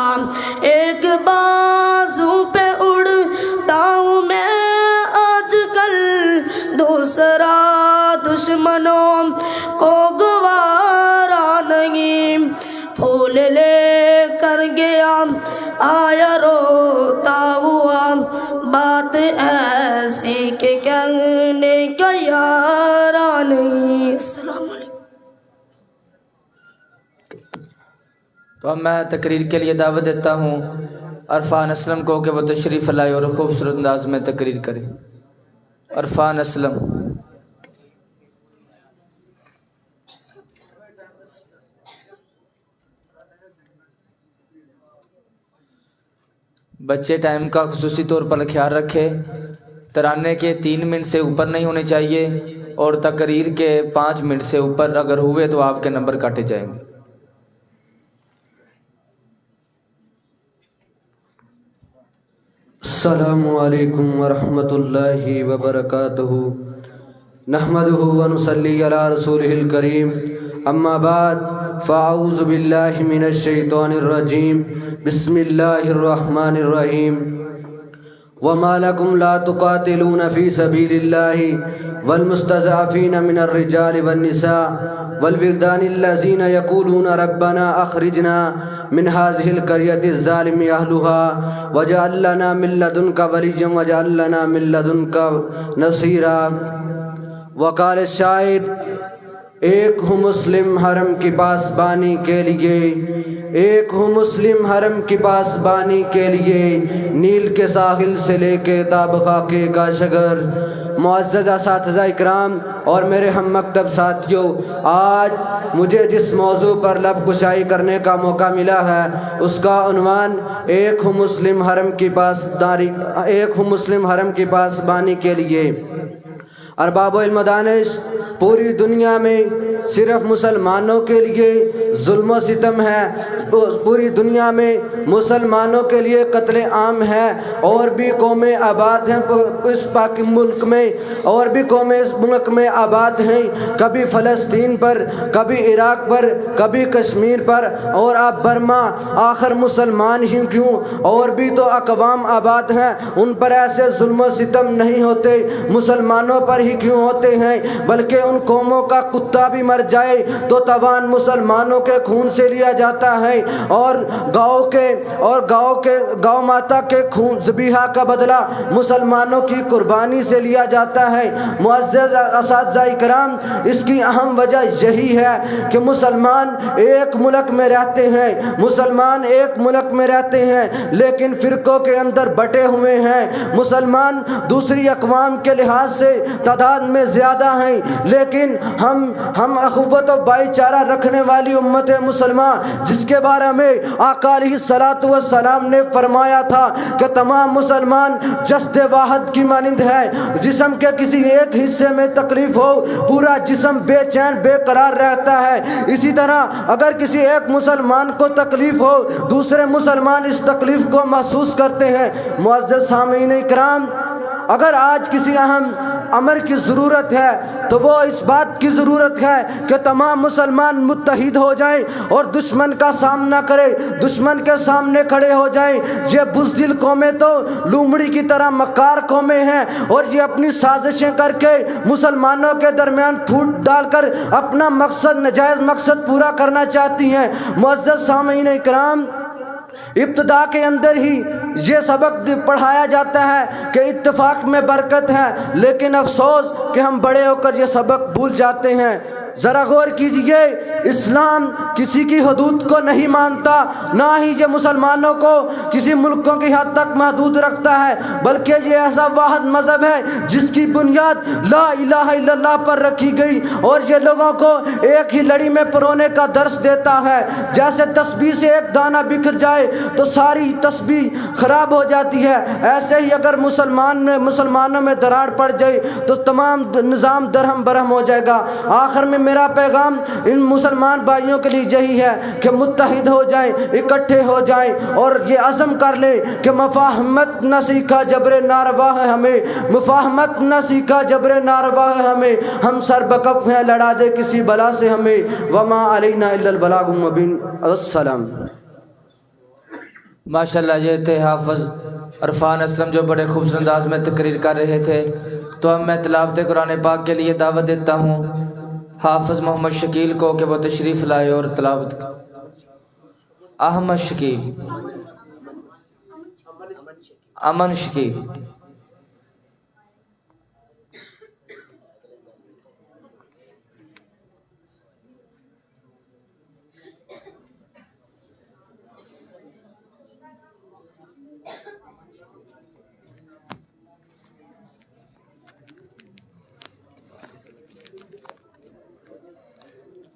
ایک بازو پہ اڑتا ہوں میں آج کل، دوسرا دشمنوں کو گوارا آیا روتا ہوا بات ایسی کہ کہنے کا یارا نہیں. السلام علیکم. تو اب میں تقریر کے لیے دعوت دیتا ہوں عرفان اسلم کو کہ وہ تشریف لائے اور خوبصورت انداز میں تقریر کرے. عرفان اسلم. بچے ٹائم کا خصوصی طور پر خیال رکھے. ترانے کے 3 منٹ سے اوپر نہیں ہونے چاہیے اور تقریر کے 5 منٹ سے اوپر اگر ہوئے تو آپ کے نمبر کاٹے جائیں گے. السلام علیکم ورحمۃ اللہ وبرکاتہ. نحمده ونصلی علی رسولہ الکریم. اما بعد فاعوذ باللہ من الشیطان الرجیم. بسم اللہ الرحمن الرحیم. وما لكم لا تقاتلون في سبيل الله والمستضعفين من الرجال والنساء والولدان الذين يقولون ربنا أخرجنا من هذه القرية الظالم أهلها واجعل لنا من لدنك وليا واجعل لنا من لدنك نصيرا. وقال الشاعر ایک ہوں مسلم حرم کی پاسبانی کے لیے، ایک ہوں مسلم حرم کی پاسبانی کے لیے، نیل کے ساحل سے لے کے تاب خاکے کا شگر. معزز اساتذہ اکرام اور میرے ہم مکتب ساتھیوں، آج مجھے جس موضوع پر لب کشائی کرنے کا موقع ملا ہے اس کا عنوان ایک ہوں مسلم حرم کی پاسبانی کے لیے. ارباب و علم دانش، پوری دنیا میں صرف مسلمانوں کے لیے ظلم و ستم ہے، پوری دنیا میں مسلمانوں کے لیے قتل عام ہے. اور بھی قومیں آباد ہیں اس پاک ملک میں، اور بھی قومیں اس ملک میں آباد ہیں، کبھی فلسطین پر، کبھی عراق پر، کبھی کشمیر پر، اور اب برما. آخر مسلمان ہی کیوں؟ اور بھی تو اقوام آباد ہیں، ان پر ایسے ظلم و ستم نہیں ہوتے، مسلمانوں پر ہی کیوں ہوتے ہیں؟ بلکہ ان قوموں کا کتا بھی مر جائے تو توان مسلمانوں کے خون سے لیا جاتا ہے، اور گاؤں ماتا کے خون ذبیحہ کا بدلہ مسلمانوں کی قربانی سے لیا جاتا ہے. معزز اساتذہ اکرام، اس کی اہم وجہ یہی ہے کہ مسلمان ایک ملک میں رہتے ہیں لیکن فرقوں کے اندر بٹے ہوئے ہیں. مسلمان دوسری اقوام کے لحاظ سے تعداد میں زیادہ ہیں، لیکن ہم اخوت و بھائی چارہ رکھنے والی امت مسلمان، جس کے بارے میں آقا علیہ الصلوۃ والسلام نے فرمایا تھا کہ تمام مسلمان جسد واحد کی مانند ہے. جسم کے کسی ایک حصے میں تکلیف ہو پورا جسم بے چین بے قرار رہتا ہے. اسی طرح اگر کسی ایک مسلمان کو تکلیف ہو دوسرے مسلمان اس تکلیف کو محسوس کرتے ہیں. معزز سامعین اکرام، اگر آج کسی اہم امر کی ضرورت ہے تو وہ اس بات کی ضرورت ہے کہ تمام مسلمان متحد ہو جائیں اور دشمن کا سامنا کریں، دشمن کے سامنے کھڑے ہو جائیں. یہ بزدل قومیں تو لومڑی کی طرح مکار قومیں ہیں اور یہ اپنی سازشیں کر کے مسلمانوں کے درمیان پھوٹ ڈال کر اپنا مقصد، ناجائز مقصد پورا کرنا چاہتی ہیں. معزز سامعین اکرام، ابتدا کے اندر ہی یہ سبق پڑھایا جاتا ہے کہ اتفاق میں برکت ہے، لیکن افسوس کہ ہم بڑے ہو کر یہ سبق بھول جاتے ہیں. ذرا غور کیجئے، اسلام کسی کی حدود کو نہیں مانتا، نہ ہی یہ مسلمانوں کو کسی ملکوں کی حد تک محدود رکھتا ہے، بلکہ یہ ایسا واحد مذہب ہے جس کی بنیاد لا الہ الا اللہ پر رکھی گئی، اور یہ لوگوں کو ایک ہی لڑی میں پرونے کا درس دیتا ہے. جیسے تسبیح سے ایک دانہ بکھر جائے تو ساری تسبیح خراب ہو جاتی ہے، ایسے ہی اگر مسلمانوں میں دراڑ پڑ جائے تو تمام نظام درہم برہم ہو جائے گا. آخر میں میرا پیغام ان مسلمان بھائیوں کے لیے یہی ہے کہ متحد ہو جائیں، اکٹھے ہو جائیں اور یہ عزم کر لیں کہ مفاہمت نہ سیکھا جبر ناروا ہے ہمیں، مفاہمت نہ سیکھا جبر ناروا ہے ہمیں، ہم سر بکف ہیں لڑا دے کسی بلا سے ہمیں، وما علینا الا البلاغ المبین. السلام. ماشاءاللہ، یہ تھے حافظ عرفان اسلم جو بڑے خوبصورت انداز میں تقریر کر رہے تھے. تو اب میں تلاوت قرآن پاک کے لیے دعوت دیتا ہوں حافظ محمد شکیل کو کہ وہ تشریف لائے اور تلاوت. احمد شکیل. امن شکی.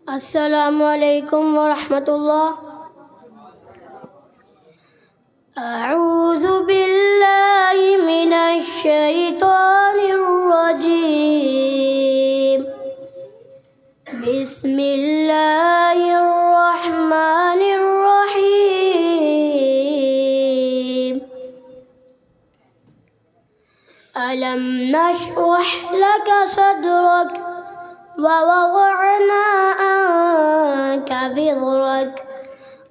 السلام علیکم ورحمۃ اللہ. اعوذ باللہ من الشیطان الرجیم. بسم اللہ الرحمن الرحیم. ألم نشرح لك صدرك ووضعنا عنك وزرك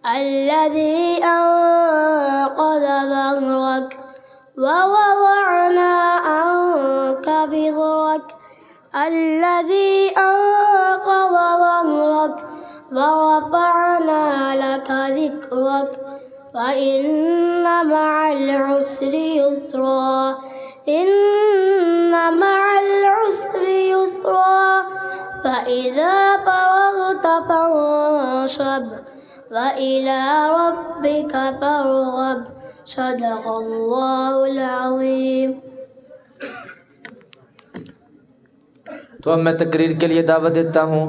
الذي أنقض ظهرك ووضعنا عنك وزرك الذي أنقض ظهرك ورفعنا لك ذكرك فإن مع العسر يسرا إن مع العسر يسرا فإذا فرغت فانصب وإلى ربك فارغب. صدق اللہ العظیم. تو اب میں تقریر کے لیے دعوت دیتا ہوں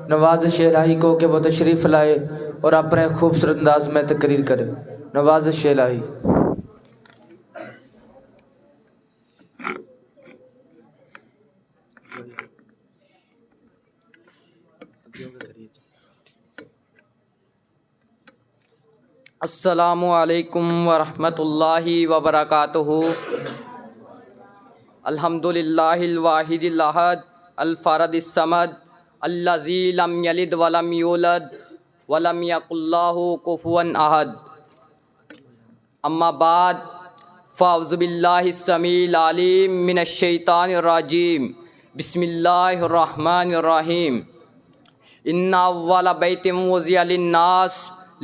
نوازش الہی کو کہ وہ تشریف لائے اور اپنے خوبصورت انداز میں تقریر کرے. نوازش الہی. السلام علیکم ورحمۃ اللہ وبرکاتہ. الحمد للہ الواحد الاحد الفرد الصمد الذی لم یلد ولم یولد ولم یکن لہ کفوا احد. اما بعد فاعوذ باللہ السمیع العلیم من الشیطان الرجیم. بسم اللہ الرحمن الرحیم. ان اول بیت وضع للناس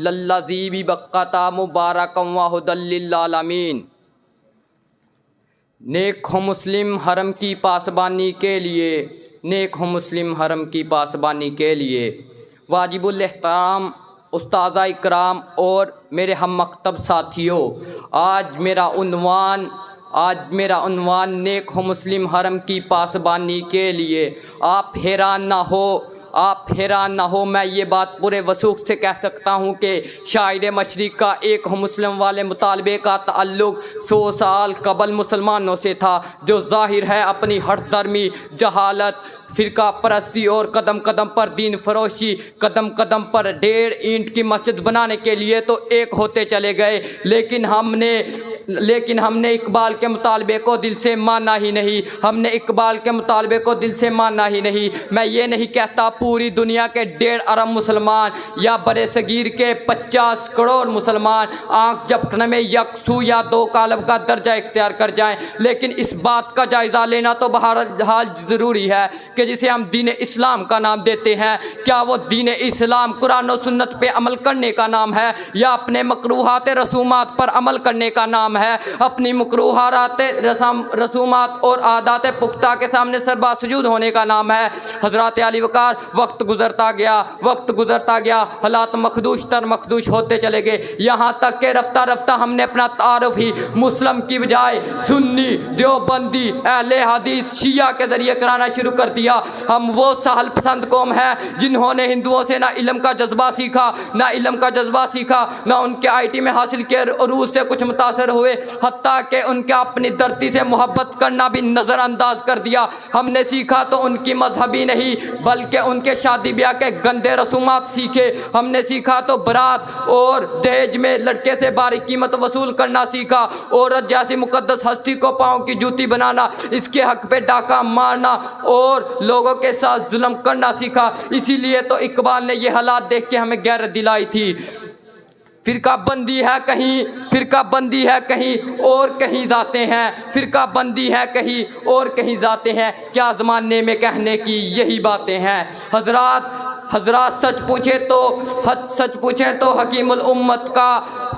للذی ببکۃ مبارکا وہدی للعالمین. نیک ہو مسلم حرم کی پاسبانی کے لیے، نیک ہو مسلم حرم کی پاسبانی کے لیے. واجب الاحترام استاذہ اکرام اور میرے ہم مکتب ساتھیوں، آج میرا عنوان نیک ہو مسلم حرم کی پاسبانی کے لیے. آپ حیران نہ ہو میں یہ بات پورے وثوق سے کہہ سکتا ہوں کہ شاعر مشرق کا ایک ہو مسلم والے مطالبے کا تعلق 100 سال قبل مسلمانوں سے تھا، جو ظاہر ہے اپنی ہٹ درمی، جہالت، فرقہ پرستی اور قدم قدم پر دین فروشی، قدم قدم پر 1.5 اینٹ کی مسجد بنانے کے لیے تو ایک ہوتے چلے گئے، لیکن ہم نے اقبال کے مطالبے کو دل سے مانا ہی نہیں. میں یہ نہیں کہتا پوری دنیا کے 1.5 ارب مسلمان یا برے صغیر کے 50 کروڑ مسلمان آنکھ جھپکنے میں 1 سو یا 2 کالم کا درجہ اختیار کر جائیں، لیکن اس بات کا جائزہ لینا تو بہرحال ضروری ہے کہ جسے ہم دین اسلام کا نام دیتے ہیں، کیا وہ دین اسلام قرآن و سنت پہ عمل کرنے کا نام ہے یا اپنے مکروہات رسومات پر عمل کرنے کا نام ہے؟ اپنی مکروہات رسومات اور عادات پختہ کے سامنے سربا سجود ہونے کا نام ہے. حضرات علی وقار، وقت گزرتا گیا، حالات مخدوش تر مخدوش ہوتے چلے گئے، یہاں تک کہ رفتہ رفتہ ہم نے اپنا تعارف ہی مسلم کی بجائے سنی، دیوبندی، اہل حدیث، شیعہ کے ذریعے کرانا شروع کر دیا. ہم وہ سہل پسند قوم ہے جنہوں نے ہندوؤں سے نہ علم کا جذبہ سیکھا، نہ ان کے IT میں حاصل کیے عروج سے کچھ متاثر ہوئے، حتیٰ کہ ان کے اپنی دھرتی سے محبت کرنا بھی نظر انداز کر دیا. ہم نے سیکھا تو ان کی مذہبی نہیں بلکہ ان کے شادی بیاہ کے گندے رسومات سیکھے. ہم نے سیکھا تو برات اور دہیج میں لڑکے سے باری قیمت وصول کرنا سیکھا. عورت جیسی مقدس ہستی کو پاؤں کی جوتی بنانا، اس کے حق پہ ڈاکہ مارنا اور لوگوں کے ساتھ ظلم کرنا سیکھا. اسی لیے تو اقبال نے یہ حالات دیکھ کے ہمیں غیرت دلائی تھی. فرقہ بندی ہے کہیں اور کہیں ذاتیں ہیں، کیا زمانے میں کہنے کی یہی باتیں ہیں. حضرات سچ پوچھیں تو حکیم الامت کا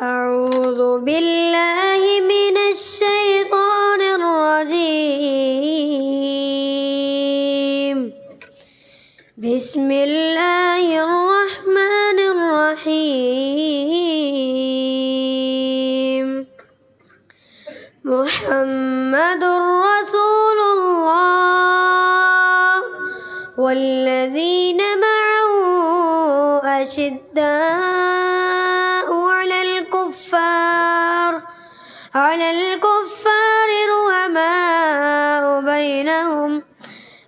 أعوذ بالله من الشيطان الرجيم بسم الله الرحمن الرحيم محمد رسول الله والذين معه أشداء على الكفار رحماء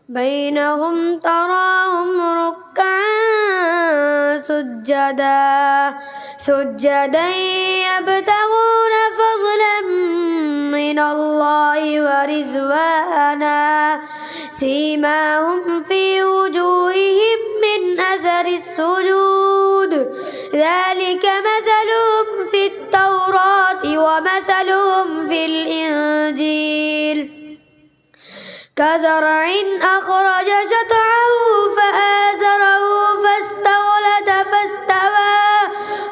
بينهم تراهم ركعا سجدا يبتغون فضلا من الله ورضوانا سيماهم في وجوههم من أثر السجود ذلك مثلهم في التوراة ومثلهم في الإنجيل كزرع أخرج شطعه فآزره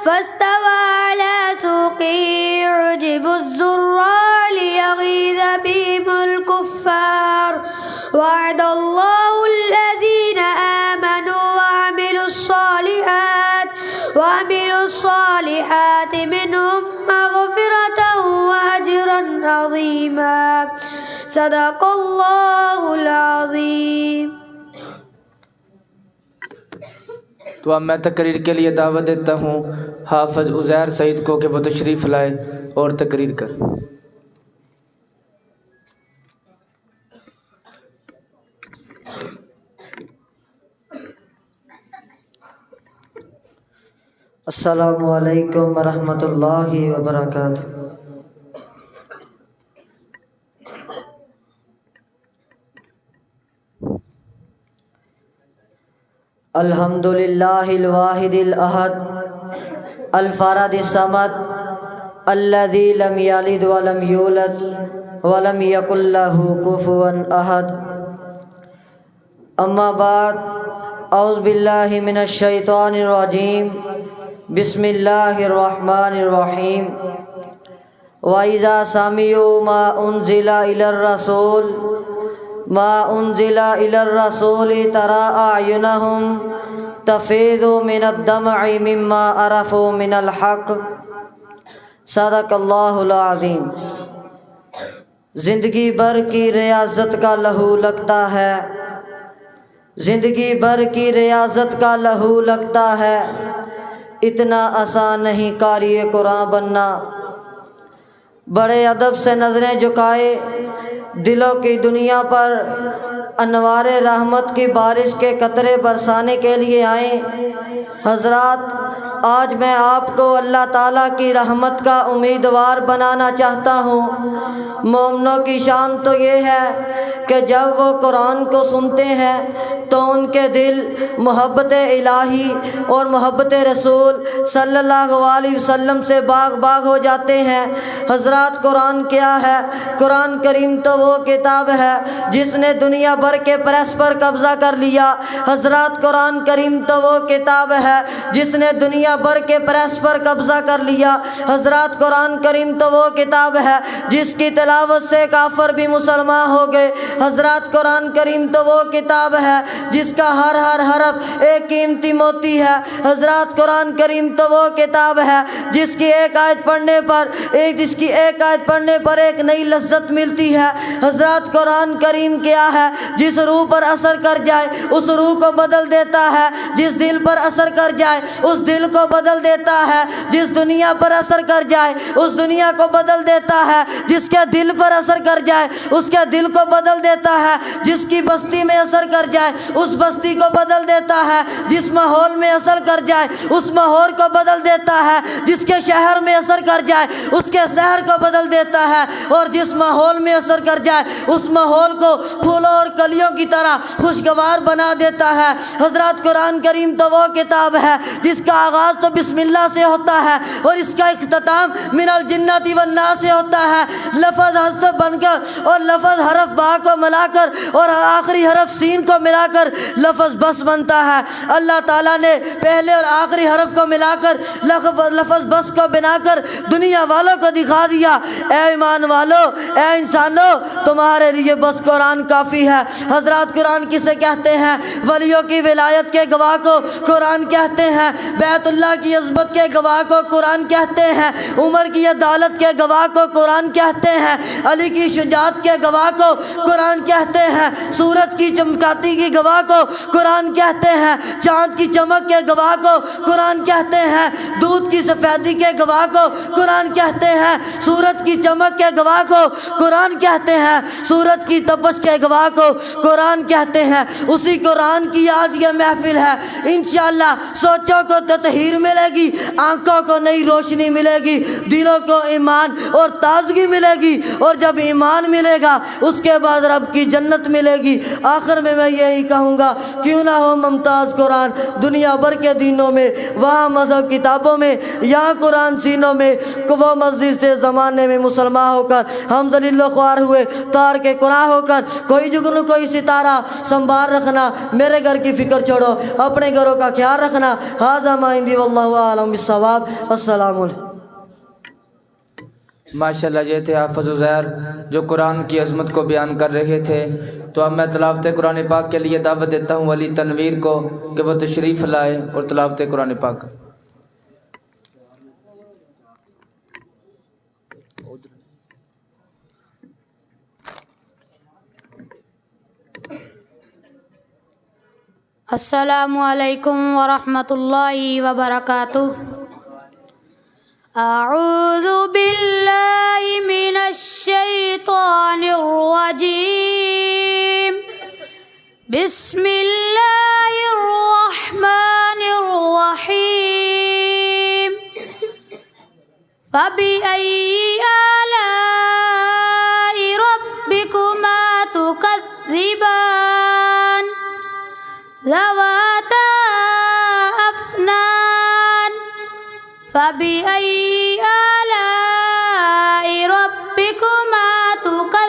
فاستوى على سوقه يعجب الزراع ليغيظ بهم الكفار وعد الله الذين آمنوا وعملوا الصالحات منهم مغفرة وأجرا عظيما صدق الله العظيم. تو اب میں تقریر کے لیے دعوت دیتا ہوں حافظ عزیر سعید کو کہ وہ تشریف لائے اور تقریر کریں. السلام علیکم ورحمۃ اللہ وبرکاتہ. الحمد للہ الواحد الاحد الفرد الصمد الذي لم يلد ولم يولد ولم يكن له كفوا أحد أما بعد أعوذ بالله من الشيطان الرجيم بسم الله الرحمن الرحيم وَإِذَا سَمِعُوا مَا أُنزِلَ إِلَى الرَّسُولِ تَرَى أَعْيُنَهُمْ تَفِيضُ مِنَ الدَّمْعِ مِمَّا عَرَفُوا مِنَ الْحَقِّ صدق اللہ العظیم۔ زندگی بھر کی ریاضت کا لہو لگتا ہے، زندگی بھر کی ریاضت کا لہو لگتا ہے، اتنا آسان نہیں قاری قرآن بننا۔ بڑے ادب سے نظریں جھکائے دلوں کی دنیا پر انوار رحمت کی بارش کے قطرے برسانے کے لیے آئیں۔ حضرات، آج میں آپ کو اللہ تعالیٰ کی رحمت کا امیدوار بنانا چاہتا ہوں۔ مومنوں کی شان تو یہ ہے کہ جب وہ قرآن کو سنتے ہیں تو ان کے دل محبت الہی اور محبت رسول صلی اللہ علیہ وسلم سے باغ باغ ہو جاتے ہیں۔ حضرات، قرآن کیا ہے؟ قرآن کریم تو وہ کتاب ہے جس نے دنیا بھر کے پریس پر قبضہ کر لیا۔ حضرات، قرآن کریم تو وہ کتاب ہے جس نے دنیا بھر کے پریس پر قبضہ کر لیا۔ حضرات، قرآن کریم تو وہ کتاب ہے جس کی تلاوت سے کافر بھی مسلمان ہو گئے۔ حضرات، قرآن کریم تو وہ کتاب ہے جس کا ہر ہر حرف ایک قیمتی موتی ہے۔ حضرات، قرآن کریم تو وہ کتاب ہے جس کی ایک آیت پڑھنے پر ایک نئی لذت ملتی ہے۔ حضرات، قرآن کریم کیا ہے؟ جس روح پر اثر کر جائے اس روح کو بدل دیتا ہے، جس دل پر اثر کر جائے اس دل کو بدل دیتا ہے، جس دنیا پر اثر کر جائے اس دنیا کو بدل دیتا ہے، جس کے دل پر اثر کر جائے اس کے دل کو بدل دیتا ہے، جس کی بستی میں اثر کر جائے اس بستی کو بدل دیتا ہے، جس ماحول میں اثر کر جائے اس ماحول کو بدل دیتا ہے، جس کے شہر میں اثر کر جائے اس کے شہر کو بدل دیتا ہے، اور جس ماحول میں اثر کر جائے اس ماحول کو پھولوں اور کلیوں کی طرح خوشگوار بنا دیتا ہے۔ حضرات، قرآن کریم تو وہ کتاب ہے جس کا آغاز تو بسم اللہ سے ہوتا ہے اور اس کا اختتام من الجنت والناس سے ہوتا ہے۔ لفظ حرف بن کر اور لفظ حرف با کو ملا کر اور آخری حرف سین کو ملا کر لفظ بس بنتا ہے۔ اللہ تعالیٰ نے پہلے اور آخری حرف کو ملا کر لفظ بس کو بنا کر دنیا والوں کو دکھا دیا، اے ایمان والو، اے انسانوں، تمہارے لیے بس قرآن کافی ہے۔ حضرات، قرآن کسے کہتے ہیں؟ ولیوں کی ولایت کے گواہ کو قرآن کہتے ہیں، بیت اللہ کی عظمت کے گواہ کو قرآن کہتے ہیں، عمر کی عدالت کے گواہ کو قرآن کہتے ہیں، علی کی شجاعت کے گواہ کو قرآن کہتے ہیں، سورج کی چمکاتی کی گواہ کو قرآن کہتے ہیں، چاند کی چمک کے گواہ کو قرآن کہتے ہیں، دودھ کی سفیدی کے گواہ کو قرآن کہتے ہیں، سورج کی چمک کے گواہ کو قرآن کہتے ہیں، سورج کی تپش کے گواہ کو قرآن کہتے ہیں۔ اسی قرآن کی آج یہ محفل ہے۔ انشاءاللہ سوچوں کو تطہیر ملے گی، آنکھوں کو نئی روشنی ملے گی، دلوں کو ایمان اور تازگی ملے گی، اور جب ایمان ملے گا اس کے بعد رب کی جنت ملے گی۔ آخر میں یہی کہوں گا، کیوں نہ ہو ممتاز قرآن دنیا بھر کے دینوں میں، وہاں مذہب کتابوں میں، یہاں قرآن سینوں میں، وہ مسجد سے زمانے میں مسلمان ہو کر ہم ذلیل و خوار ہوئے، تار کے قرآن ہو کر کوئی جگنو کوئی ستارہ سنبھال رکھنا، میرے گھر کی فکر چھوڑو، اپنے گھروں کا خیال رکھنا۔ ھذا ما عندی واللہ اعلم بالصواب۔ السلام علیکم۔ ماشاءاللہ، یہ تھے حافظ عزیر جو قرآن کی عظمت کو بیان کر رہے تھے۔ تو اب میں تلاوت قرآن پاک کے لیے دعوت دیتا ہوں ولی تنویر کو کہ وہ تشریف لائے اور تلاوت قرآن پاک۔ السلام علیکم ورحمۃ اللہ وبرکاتہ۔ اعوذ باللہ من الشیطان الرجیم، بسم اللہ الرحمن الرحیم، فبأي آلاء ربكما تكذبان ذواتا أفنان فبأي آلاء ربكما تكذبان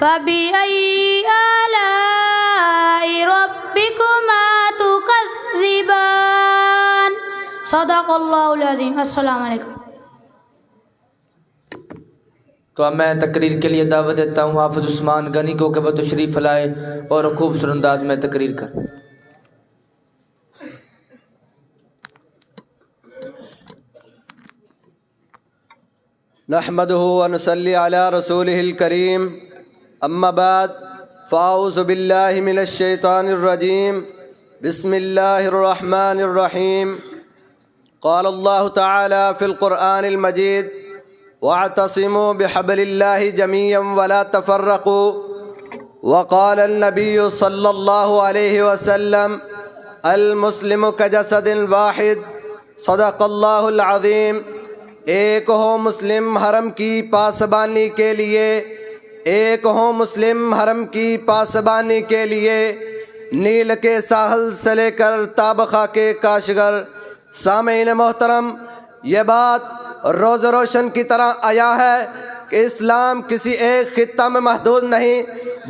فبأي آلاء ربكما تكذبان صدق اللہ العظیم. السلام علیکم. تو اب میں تقریر کے لیے دعوت دیتا ہوں حافظ عثمان غنی کو کہ وہ تشریف لائے اور خوبصورت انداز میں تقریر کر. نحمده ونصلي على رسوله الكريم اما بعد فاعوذ بالله من الشيطان الرجيم بسم الله الرحمن الرحيم قال الله تعالى في القرآن المجيد واعتصموا بحبل الله جميعا ولا تفرقوا وقال النبي صلى الله عليه وسلم المسلم كجسد واحد صدق الله العظيم. ایک ہو مسلم حرم کی پاسبانی کے لیے، ایک ہو مسلم حرم کی پاسبانی کے لیے، نیل کے ساحل سے لے کر تابخا کے کاشگر. سامعین محترم، یہ بات روز روشن کی طرح آیا ہے کہ اسلام کسی ایک خطہ میں محدود نہیں،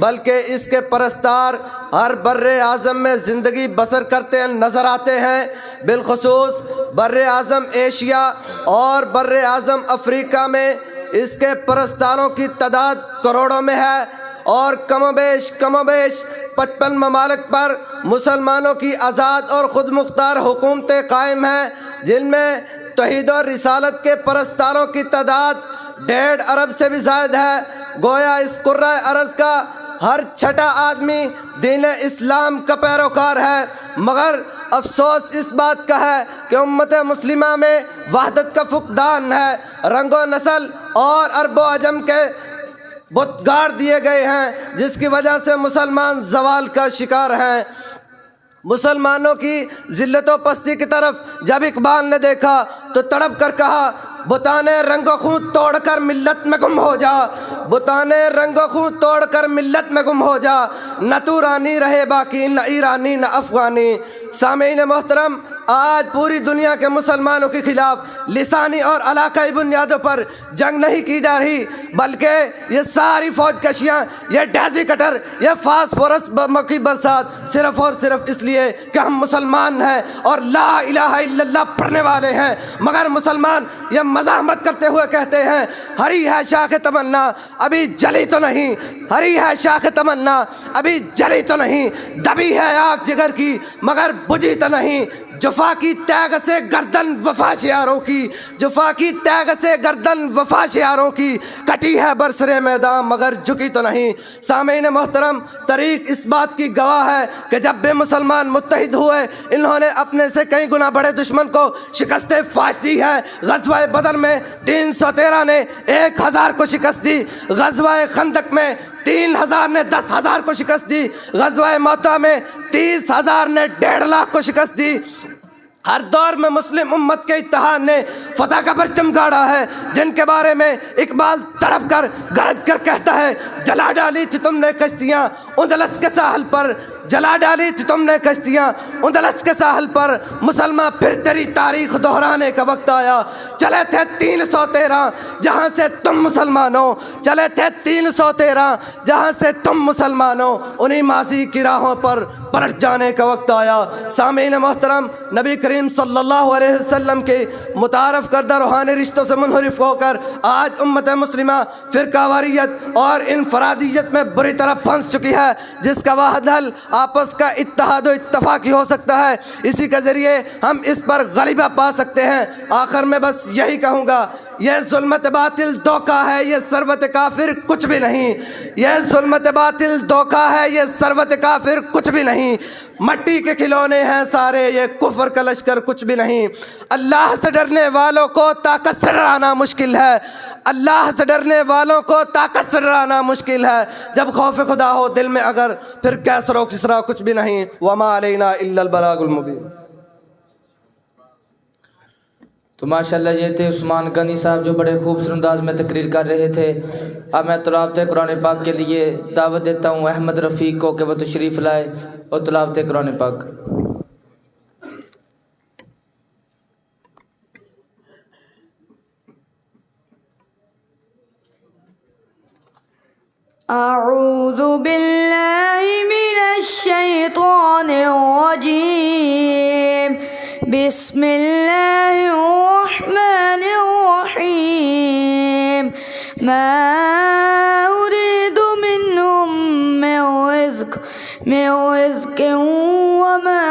بلکہ اس کے پرستار ہر بر اعظم میں زندگی بسر کرتے نظر آتے ہیں. بالخصوص بر اعظم ایشیا اور بر اعظم افریقہ میں اس کے پرستاروں کی تعداد کروڑوں میں ہے، اور کم و بیش 55 ممالک پر مسلمانوں کی آزاد اور خود مختار حکومتیں قائم ہیں، جن میں توحید اور رسالت کے پرستاروں کی تعداد 1.5 ارب سے بھی زائد ہے. گویا اس قرۂ ارض کا ہر چھٹا آدمی دین اسلام کا پیروکار ہے. مگر افسوس اس بات کا ہے کہ امت مسلمہ میں وحدت کا فقدان ہے. رنگ و نسل اور عرب و عجم کے بت گاڑ دیے گئے ہیں، جس کی وجہ سے مسلمان زوال کا شکار ہیں. مسلمانوں کی ذلت و پستی کی طرف جب اقبال نے دیکھا تو تڑپ کر کہا، بتانے رنگ و خون توڑ کر ملت میں گم ہو جا، بتانے رنگ و خون توڑ کر ملت میں گم ہو جا، نہ تو رانی رہے باقی، نہ ایرانی نہ افغانی. سامعین محترم، آج پوری دنیا کے مسلمانوں کے خلاف لسانی اور علاقائی بنیادوں پر جنگ نہیں کی جا رہی، بلکہ یہ ساری فوج کشیاں، یہ ڈیزی کٹر، یہ فاسفورس کی برسات صرف اور صرف اس لیے کہ ہم مسلمان ہیں اور لا الہ الا اللہ پڑھنے والے ہیں. مگر مسلمان یہ مزاحمت کرتے ہوئے کہتے ہیں، ہری ہے شاخ تمنا ابھی جلی تو نہیں، ہری ہے شاخ تمنا ابھی جلی تو نہیں، دبی ہے آگ جگر کی مگر بجھی تو نہیں. جفا کی تیغ سے گردن وفا شیاروں کی، جفا کی تیغ سے گردن وفا شیاروں کی، کٹی ہے برسرے میدان مگر جھکی تو نہیں. سامعین محترم، تاریخ اس بات کی گواہ ہے کہ جب بھی مسلمان متحد ہوئے، انہوں نے اپنے سے کئی گنا بڑے دشمن کو شکست فاش دی ہے. غزوہ بدر میں 313 نے 1000 کو شکست دی، غزوہ خندق میں 3000 نے 10,000 کو شکست دی، غزوہ موتا میں 30,000 نے 1.5 لاکھ کو شکست دی. ہر دور میں مسلم امت کے اتحاد نے فتح کا پرچم گاڑا ہے، جن کے بارے میں اقبال تڑپ کر گرج کر کہتا ہے، جلا ڈالی تھی تم نے کشتیاں اندلس کے ساحل پر، جلا ڈالی تھی تم نے کشتیاں اندلس کے ساحل پر، مسلمان پھر تیری تاریخ دہرانے کا وقت آیا. چلے تھے 313 جہاں سے تم مسلمانوں، چلے تھے 313 جہاں سے تم مسلمانوں، انہی ماضی کی راہوں پر پلٹ جانے کا وقت آیا. سامعین محترم، نبی کریم صلی اللہ علیہ وسلم کے متعارف کردہ روحانی رشتوں سے منحرف ہو کر آج امت مسلمہ فرقہ واریت اور انفرادیت میں بری طرح پھنس چکی ہے، جس کا واحد حل آپس کا اتحاد و اتفاق ہی ہو سکتا ہے. اسی کے ذریعے ہم اس پر غلبہ پا سکتے ہیں. آخر میں بس یہی کہوں گا، یہ ظلمت باطل دھوکہ ہے، یہ ثروت کافر کچھ بھی نہیں. یہ ظلمت باطل دھوکہ ہے، یہ ثروت کافر کچھ بھی نہیں. مٹی کے کھلونے ہیں سارے، یہ کفر کا لشکر کچھ بھی نہیں. اللہ سے ڈرنے والوں کو طاقت سے ڈرانا مشکل ہے، اللہ سے ڈرنے والوں کو طاقت سے ڈرانا مشکل ہے. جب خوف خدا ہو دل میں اگر، پھر کیسر و کسرا کچھ بھی نہیں. وما علینا الا البلاغ المبین. تو ماشاءاللہ یہ تھے عثمان غنی صاحب جو بڑے خوبصورت انداز میں تقریر کر رہے تھے. اب میں تلاوت قرآن پاک کے لیے دعوت دیتا ہوں احمد رفیق کو کہ وہ تشریف لائے اور تلاوت قرآن پاک. أعوذ بالله من الشيطان الرجيم بسم الله الرحمن الرحيم ما أريد منهم من رزق وما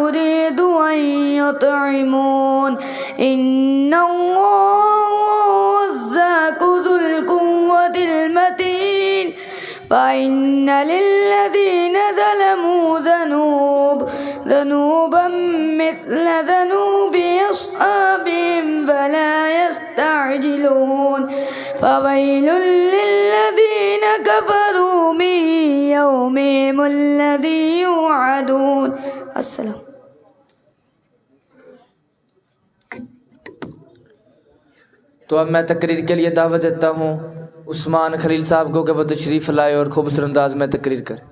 أريد أن يطعمون إن الله الرزاق ذو القوة المتين فإن للذين ظلموا ذنوبا مثل ذنوب أصحابهم فلا يستعجلون فويل للذين كفروا من يومهم الذي يوعدون. السلام. تو اب میں تقریر کے لیے دعوت دیتا ہوں عثمان خلیل صاحب کو کہ وہ تشریف لائے اور خوبصورت انداز میں تقریر کرے.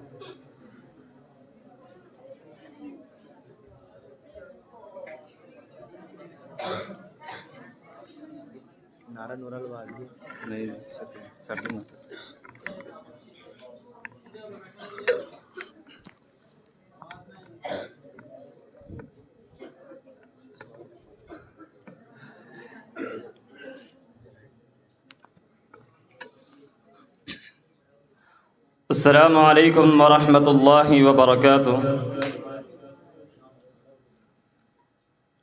السلام علیکم ورحمۃ اللہ وبرکاتہ.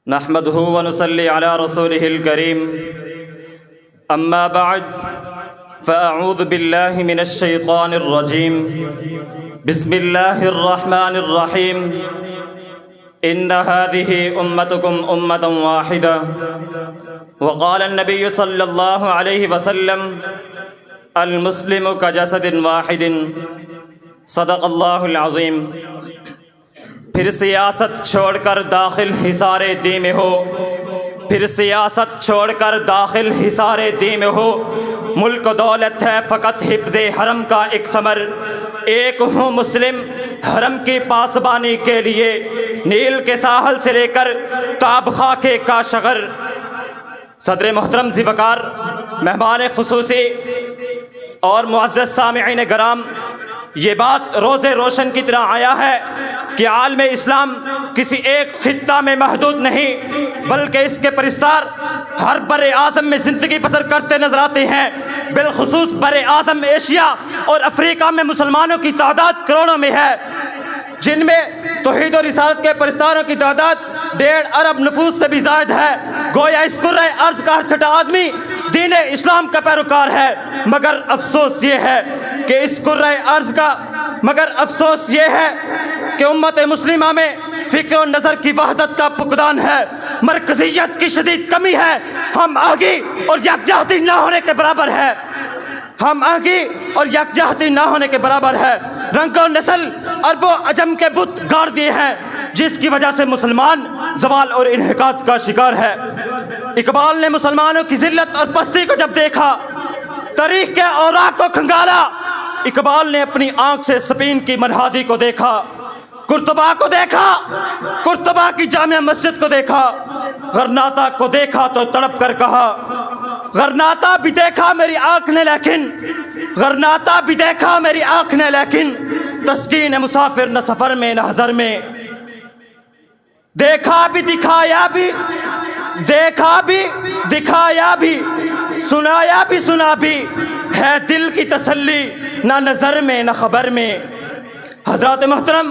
نحمدہ ونصلی علی رسولہ الکریم. اما بعد فاعوذ باللہ من الشیطان الرجیم. بسم اللہ الرحمن الرحیم. ان هذه امتکم امۃ واحدہ. وقال النبی صلی اللہ علیہ وسلم المسلم کجسد واحد. صدق اللہ العظیم. پھر سیاست چھوڑ کر داخل حصار دی میں ہو. پھر سیاست چھوڑ کر داخل حصار دی میں ہو. ملک و دولت ہے فقط حفظ حرم کا ایک ثمر. ایک ہوں مسلم حرم کی پاسبانی کے لیے نیل کے ساحل سے لے کر تاب خاکے کا شغر. صدر محترم ذی وقار مہمان خصوصی اور معزز سامعین کرام، یہ بات روز روشن کی طرح آیا ہے کہ عالم اسلام کسی ایک خطہ میں محدود نہیں بلکہ اس کے پرستار ہر بر اعظم میں زندگی بسر کرتے نظر آتے ہیں. بالخصوص بر اعظم ایشیا اور افریقہ میں مسلمانوں کی تعداد کروڑوں میں ہے، جن میں توحید و رسالت کے پرستاروں کی تعداد 1.5 ارب نفوس سے بھی زائد ہے. گویا اس کرۂ ارض کا ہر چھٹا آدمی دین اسلام کا پیروکار ہے. مگر افسوس یہ ہے کہ کہ امت مسلمہ میں فکر و نظر کی وحدت کا فقدان ہے، مرکزیت کی شدید کمی ہے. ہم آگی اور یکجہتی نہ ہونے کے برابر ہے. رنگ و نسل عرب و عجم کے بت گاڑ دیے ہیں، جس کی وجہ سے مسلمان زوال اور انحطاط کا شکار ہے. اقبال نے مسلمانوں کی ذلت اور پستی کو جب دیکھا، تاریخ کے اوراق کو کھنگالا. اقبال نے اپنی آنکھ سے سپین کی مرحادی کو دیکھا، قرطبہ کو دیکھا، قرطبہ کی جامع مسجد کو دیکھا. غرناطہ کو دیکھا تو تڑپ کر کہا، غرناطہ بھی دیکھا میری آنکھ نے لیکن تسکین مسافر نہ سفر میں نہ حضر میں. دیکھا بھی دکھایا بھی سنایا بھی سنا بھی ہے دل کی تسلی نہ نظر میں نہ خبر میں. حضرات محترم،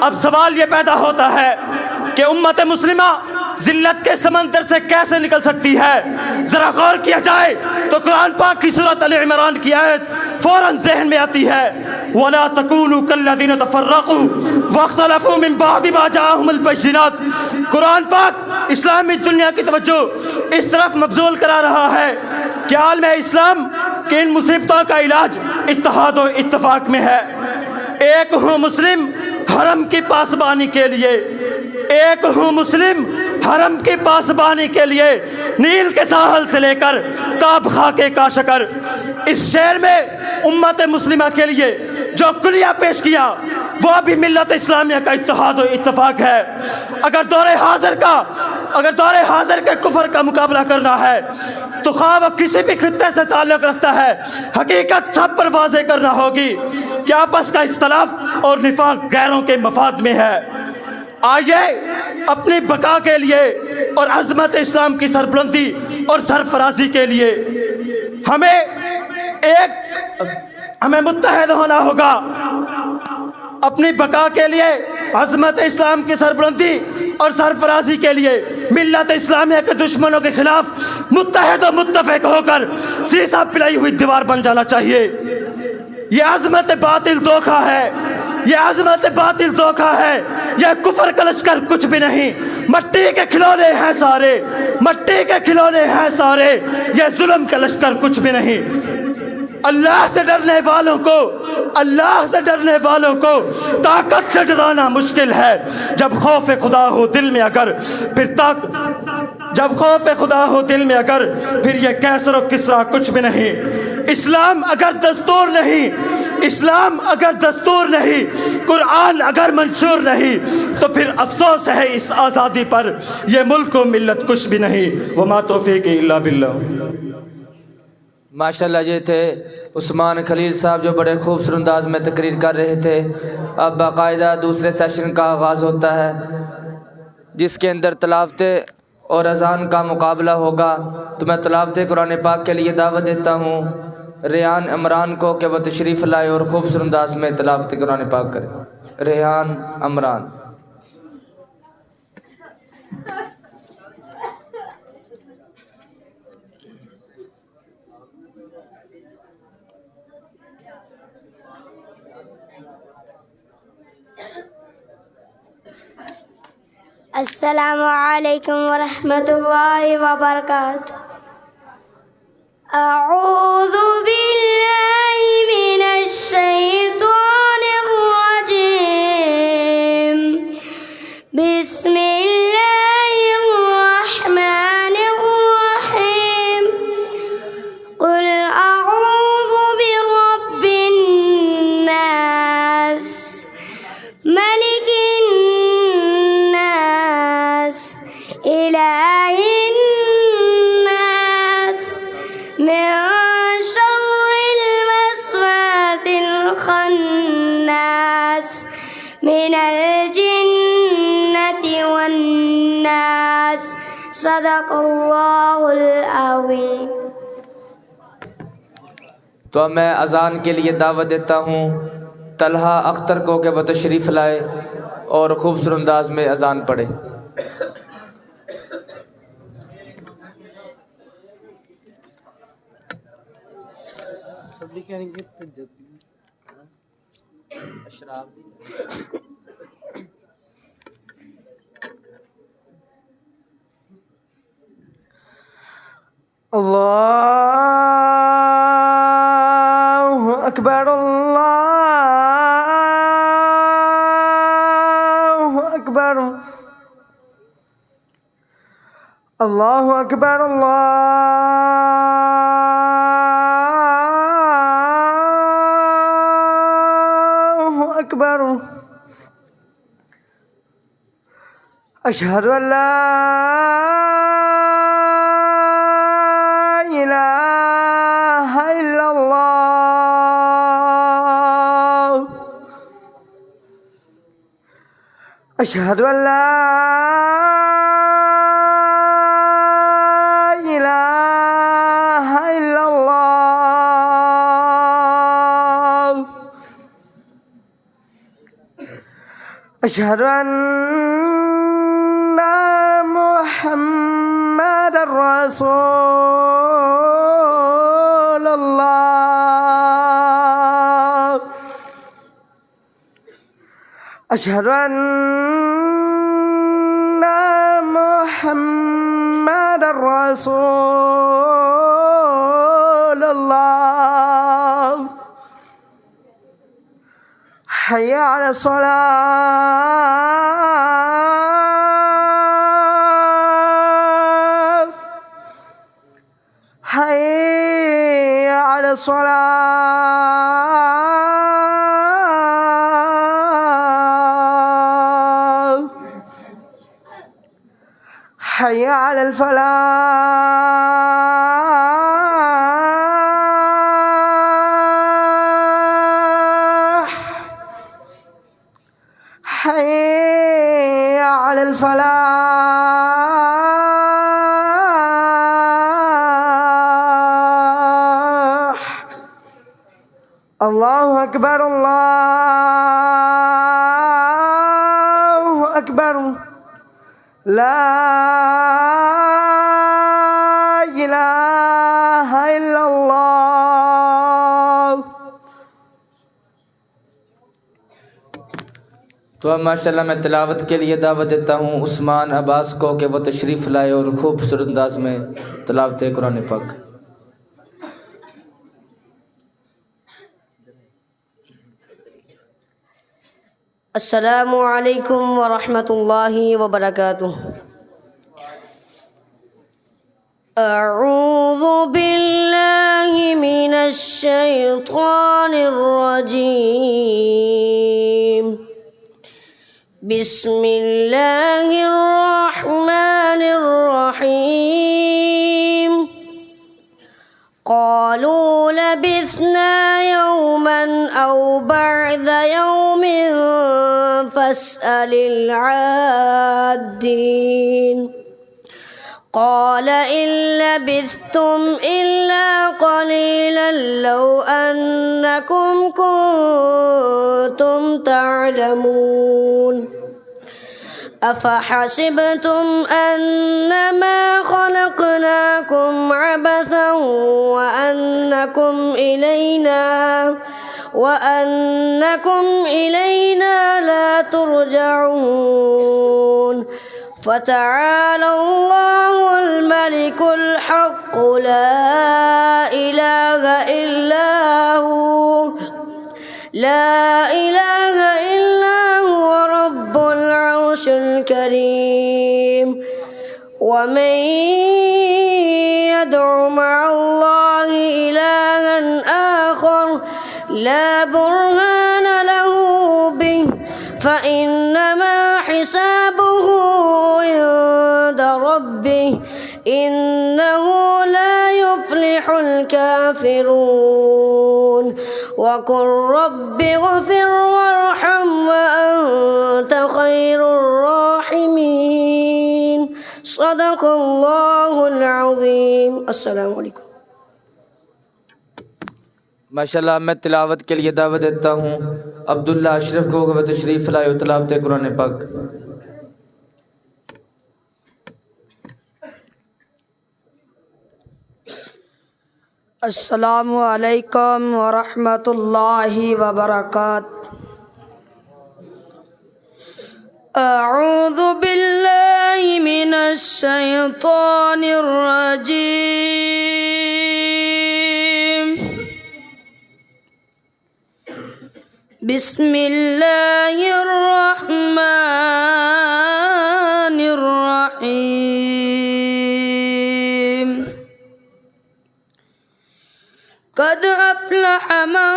اب سوال یہ پیدا ہوتا ہے کہ امت مسلمہ ذلت کے سمندر سے کیسے نکل سکتی ہے؟ ذرا غور کیا جائے تو قرآن پاک کی سورۃ ال عمران کی آیت فوراً ذہن میں آتی ہے، وَلَا تَكُونُوا كَالَّذِينَ تَفَرَّقُوا وَاخْتَلَفُوا مِن بَعْدِ مَا جَاءَهُمُ الْبَيِّنَاتُ. قرآن پاک اسلامی دنیا کی توجہ اس طرف مبذول کرا رہا ہے کہ عالم اسلام کے ان مصیبتوں کا علاج اتحاد و اتفاق میں ہے. ایک ہوں مسلم حرم کی پاسبانی کے لیے نیل کے ساحل سے لے کر تاب خاکے کا شکر. اس شعر میں امت مسلمہ کے لیے جو کلیہ پیش کیا وہ بھی ملت اسلامیہ کا اتحاد و اتفاق ہے. اگر دور حاضر کے کفر کا مقابلہ کرنا ہے تو خواہ وہ کسی بھی خطے سے تعلق رکھتا ہے، حقیقت سب پر واضح کرنا ہوگی کہ آپس کا اختلاف اور نفاق غیروں کے مفاد میں ہے۔ آئیے اپنی بقا کے لیے اور عظمت اسلام کی سربلندی اور سرفرازی کے لیے ہمیں متحد ہونا ہوگا۔ اپنی بقا کے لیے، عظمت اسلام کی سربلندی اور سرفرازی کے لیے ملت اسلامیہ کے دشمنوں کے خلاف متحد و متفق ہو کر سیسا پلائی ہوئی دیوار بن جانا چاہیے۔ یہ عظمت باطل دھوکہ ہے، یہ عظمت باطل دھوکہ ہے، یہ کفر کا لشکر کچھ بھی نہیں، مٹی کے کھلونے ہیں سارے، مٹی کے کھلونے ہیں سارے، یہ ظلم کا لشکر کچھ بھی نہیں۔ اللہ سے ڈرنے والوں کو، اللہ سے ڈرنے والوں کو طاقت سے ڈرانا مشکل ہے۔ جب خوف خدا ہو دل میں اگر جب خوف خدا ہو دل میں اگر پھر یہ کیسر و کسرا کچھ بھی نہیں۔ اسلام اگر دستور نہیں، اسلام اگر دستور نہیں، قرآن اگر منشور نہیں، تو پھر افسوس ہے اس آزادی پر، یہ ملک و ملت کچھ بھی نہیں۔ وما توفیقی الا باللہ۔ ماشاءاللہ یہ تھے عثمان خلیل صاحب جو بڑے خوبصورت انداز میں تقریر کر رہے تھے۔ اب باقاعدہ دوسرے سیشن کا آغاز ہوتا ہے جس کے اندر تلاوتیں اور اذان کا مقابلہ ہوگا۔ تو میں تلاوت قرآن پاک کے لیے دعوت دیتا ہوں ریحان عمران کو کہ وہ تشریف لائے اور خوبصورت انداز میں تلاوت قرآن پاک کرے۔ ریحان عمران۔ السلام علیکم ورحمۃ اللہ وبرکاتہ۔ اعوذ باللہ من الشیطان الرجیم، بسم اللہ الرحمن الرحیم، قل اعوذ برب الناس، ملک الناس، الہ الناس، من شر الوسواس الخناس، من الجنة والناس، صدق اللہ العظیم۔ تو اب میں اذان کے لیے دعوت دیتا ہوں طلحہ اختر کو کہ وہ تشریف لائے اور خوبصورت انداز میں اذان پڑھے۔ اللہ اکبر، اللہ اکبر، اللہ اکبر، اللہ اکبر، اشہد ان لا الہ الا اللہ، اشہد ان لا الہ الا اللہ، اشہد ان محمد رسول اللہ، اشہد ان محمد رسول اللہ، حی علی الصلاۃ، حی علی الصلاۃ، حی علی الفلاح، الفلاح الله أكبر الله أكبر لا إله إلا الله. تو اب ماشاءاللہ میں تلاوت کے لیے دعوت دیتا ہوں عثمان عباس کو کہ وہ تشریف لائے اور خوبصورت انداز میں تلاوت قرآن پاک. السلام علیکم ورحمۃ اللہ وبرکاتہ. اعوذ باللہ من الشیطان الرجیم. بسم اللہ الرحمن الرحیم. قالوا لبثنا يوما أو بعد يوم فاسأل العادين. قال إن لبثتم إلا قليلا لو أنكم كنتم تعلمون. أفحسبتم أنما خلقناكم عبثا وأنكم إلينا لا ترجعون. فتعالى الله الملك الحق لا إله إلا هو رب العرش الكريم. ومن يدع مع الله إلها آخر لا برهان له به فإنما حسابه عند ربه إنه لا يفلح الكافرون. وقل رب اغفر وارحم وأنت خير الراحمين. صدق اللہ العظیم. السلام علیکم. ماشاءاللہ میں تلاوت کے لیے دعوت دیتا ہوں عبداللہ اشرف کو کہ وہ تشریف لائے اور تلاوت قرآن پاک. السلام علیکم ورحمۃ اللہ وبرکاتہ. اعوذ باللہ من الشیطان الرجیم. بسم اللہ الرحمن الرحیم. قد افلح من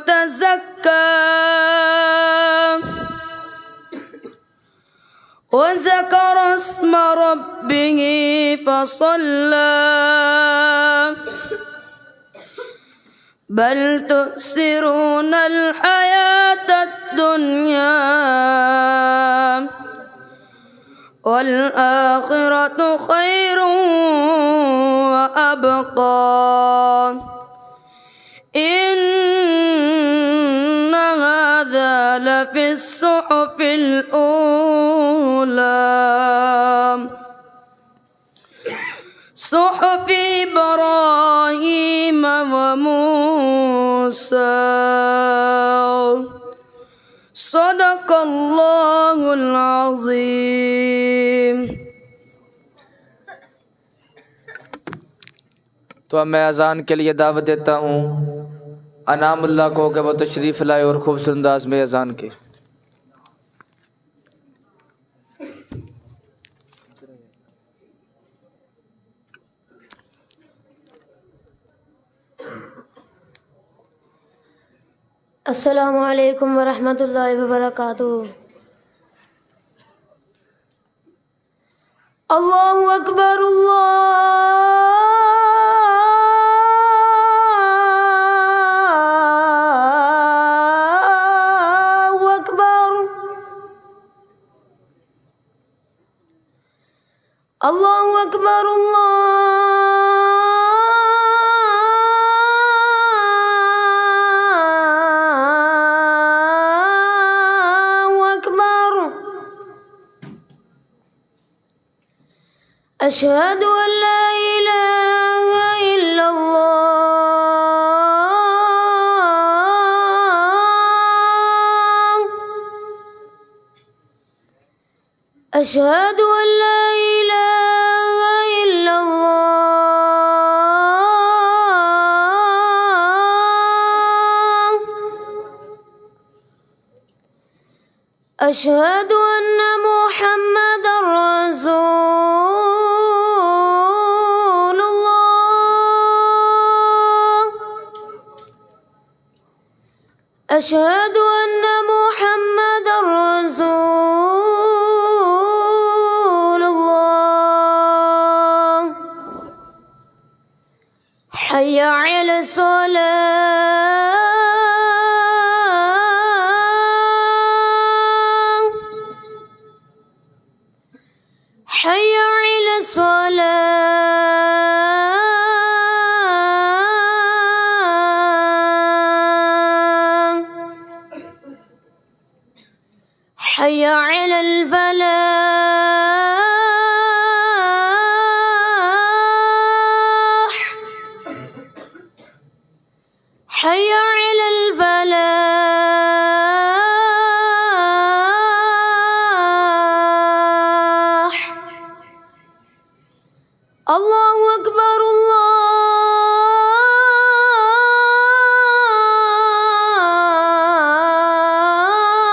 تزکى وذكر اسم ربه فصلى بل تؤثرون الحياة الدنيا والآخرة خير وأبقى. إن هذا لفي الصحف الأولى صحف إبراهيم وموسى. صدق اللہ العظیم. تو اب میں اذان کے لیے دعوت دیتا ہوں انعام اللہ کو کہ وہ تشریف لائے اور خوبصورت انداز میں اذان کے. السلام علیکم ورحمۃ اللہ وبرکاتہ. اللہ اکبر اللہ اکبر. أكبر الله أكبر أشهد أن لا إله إلا الله أشهد أن لا إله إلا الله أشهد أن محمدا رسول الله أشهد أن محمدا رسول الله حي على الصلاة حي على الصلاة حي على الفلاح حي على الفلاح الله أكبر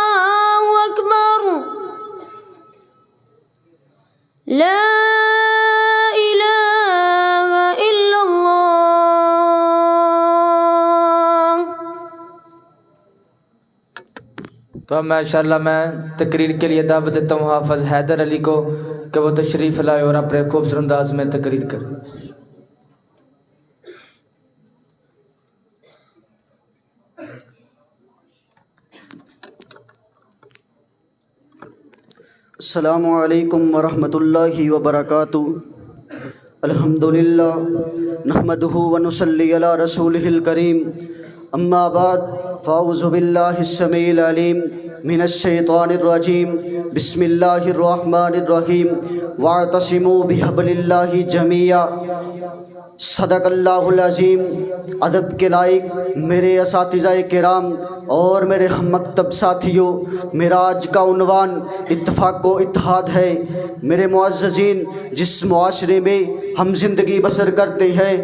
الله أكبر لا إله إلا الله تو اب ماشاءاللہ میں تقریر کے لیے دعوت دیتا ہوں حافظ حیدر علی کو کہ وہ تشریف لائے اور اپنے خوبصورت انداز میں تقریر کریں. السلام علیکم ورحمۃ اللہ وبرکاتہ. الحمدللہ نحمدہ ونصلی علی رسولہ الکریم. اما بعد فاعوذ باللہ السمیع العلیم من الشیطان الرجیم. بسم اللہ الرحمن الرحیم. واعتصموا بحبل اللہ جمیعا. صدق اللہ العظیم. ادب کے لائق میرے اساتذہ کرام اور میرے ہم مکتب ساتھیوں، میرا آج کا عنوان اتفاق و اتحاد ہے. میرے معززین، جس معاشرے میں ہم زندگی بسر کرتے ہیں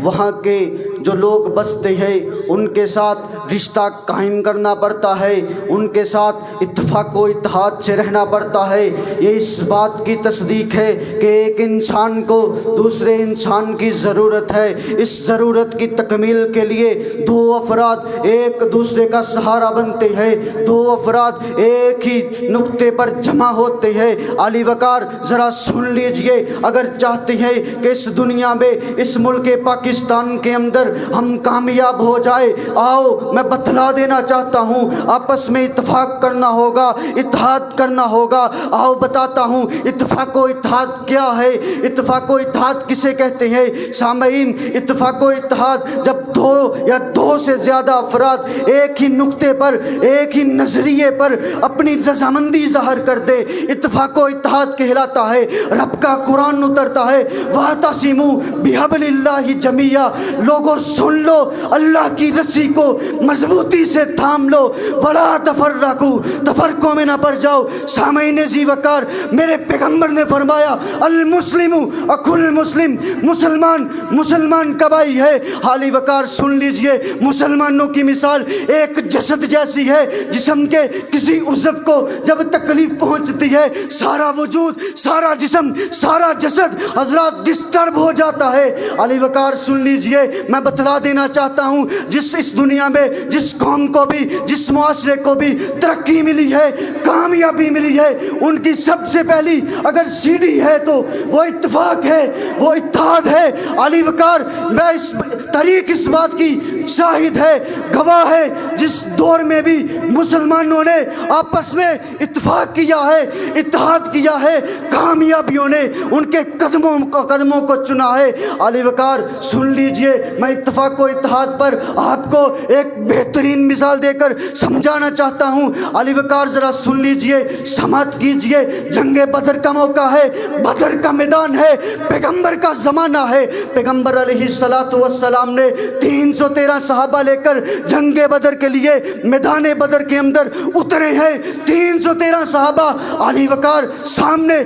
وہاں کے جو لوگ بستے ہیں ان کے ساتھ رشتہ قائم کرنا پڑتا ہے، ان کے ساتھ اتفاق و اتحاد سے رہنا پڑتا ہے. یہ اس بات کی تصدیق ہے کہ ایک انسان کو دوسرے انسان کی ضرورت ہے. اس ضرورت کی تکمیل کے لیے دو افراد ایک دوسرے کا سہارا بنتے ہیں، دو افراد ایک ہی نقطے پر جمع ہوتے ہیں. علی وقار ذرا سن لیجئے، اگر چاہتے ہیں کہ اس دنیا میں اس ملک پاکستان کے اندر ہم کامیاب ہو جائے، آؤ میں بتلا دینا چاہتا ہوں، آپس میں اتفاق کرنا ہوگا، اتحاد کرنا ہوگا. آؤ بتاتا ہوں اتفاق و اتحاد کیا ہے، اتفاق و اتحاد کسے کہتے ہیں. سامعین، اتفاق و اتحاد جب دو یا دو سے زیادہ افراد ایک ہی نقطے پر، ایک ہی نظریے پر اپنی رضامندی ظاہر کر دے، اتفاق و اتحاد کہلاتا ہے. رب کا قرآن اترتا ہے وَاعْتَصِمُوا بِحَبْلِ اللَّهِ جَمِيعًا. لوگوں سن لو، اللہ کی رسی کو مضبوطی سے تھام لو، وَلَا تَفَرَّقُوا، تفرقوں میں نہ پڑ جاؤ. سامعین ذی وقار، میرے پیغمبر نے فرمایا المسلم اخو المسلم، مسلمان کا بھائی ہے. حالی وقار سن لیجئے، مسلمانوں کی مثال ایک جسد جیسی ہے. جسم کے کسی عضو کو جب تکلیف پہنچتی ہے سارا وجود، سارا جسم، سارا جسد حضرات ڈسٹرب ہو جاتا ہے. علی وقار سن لیجئے، میں بتلا دینا چاہتا ہوں جس اس دنیا میں جس قوم کو بھی، جس معاشرے کو بھی ترقی ملی ہے، کامیابی ملی ہے، ان کی سب سے پہلی اگر سیڑھی ہے تو وہ اتفاق ہے، وہ اتحاد ہے. علی وقار میں اس تاریخ اس بات کی شاہد ہے، گواہ ہے، جس دور میں بھی مسلمانوں نے آپس میں اتفاق کیا ہے، اتحاد کیا ہے، کامیابیوں نے ان کے قدموں کو چنا ہے۔ علی وقار سن لیجئے، میں اتفاق و اتحاد پر آپ کو ایک بہترین مثال دے کر سمجھانا چاہتا ہوں۔ علی وقار ذرا سن لیجئے، سماعت کیجئے۔ جنگ بدر کا موقع ہے، بدر کا میدان ہے، پیغمبر کا زمانہ ہے۔ پیغمبر علیہ السلام نے 313 صحابہ لے کر جنگ بدر کے لیے میدان بدر کے اندر اترے ہیں۔ 313 صحابہ، علی وقار سامنے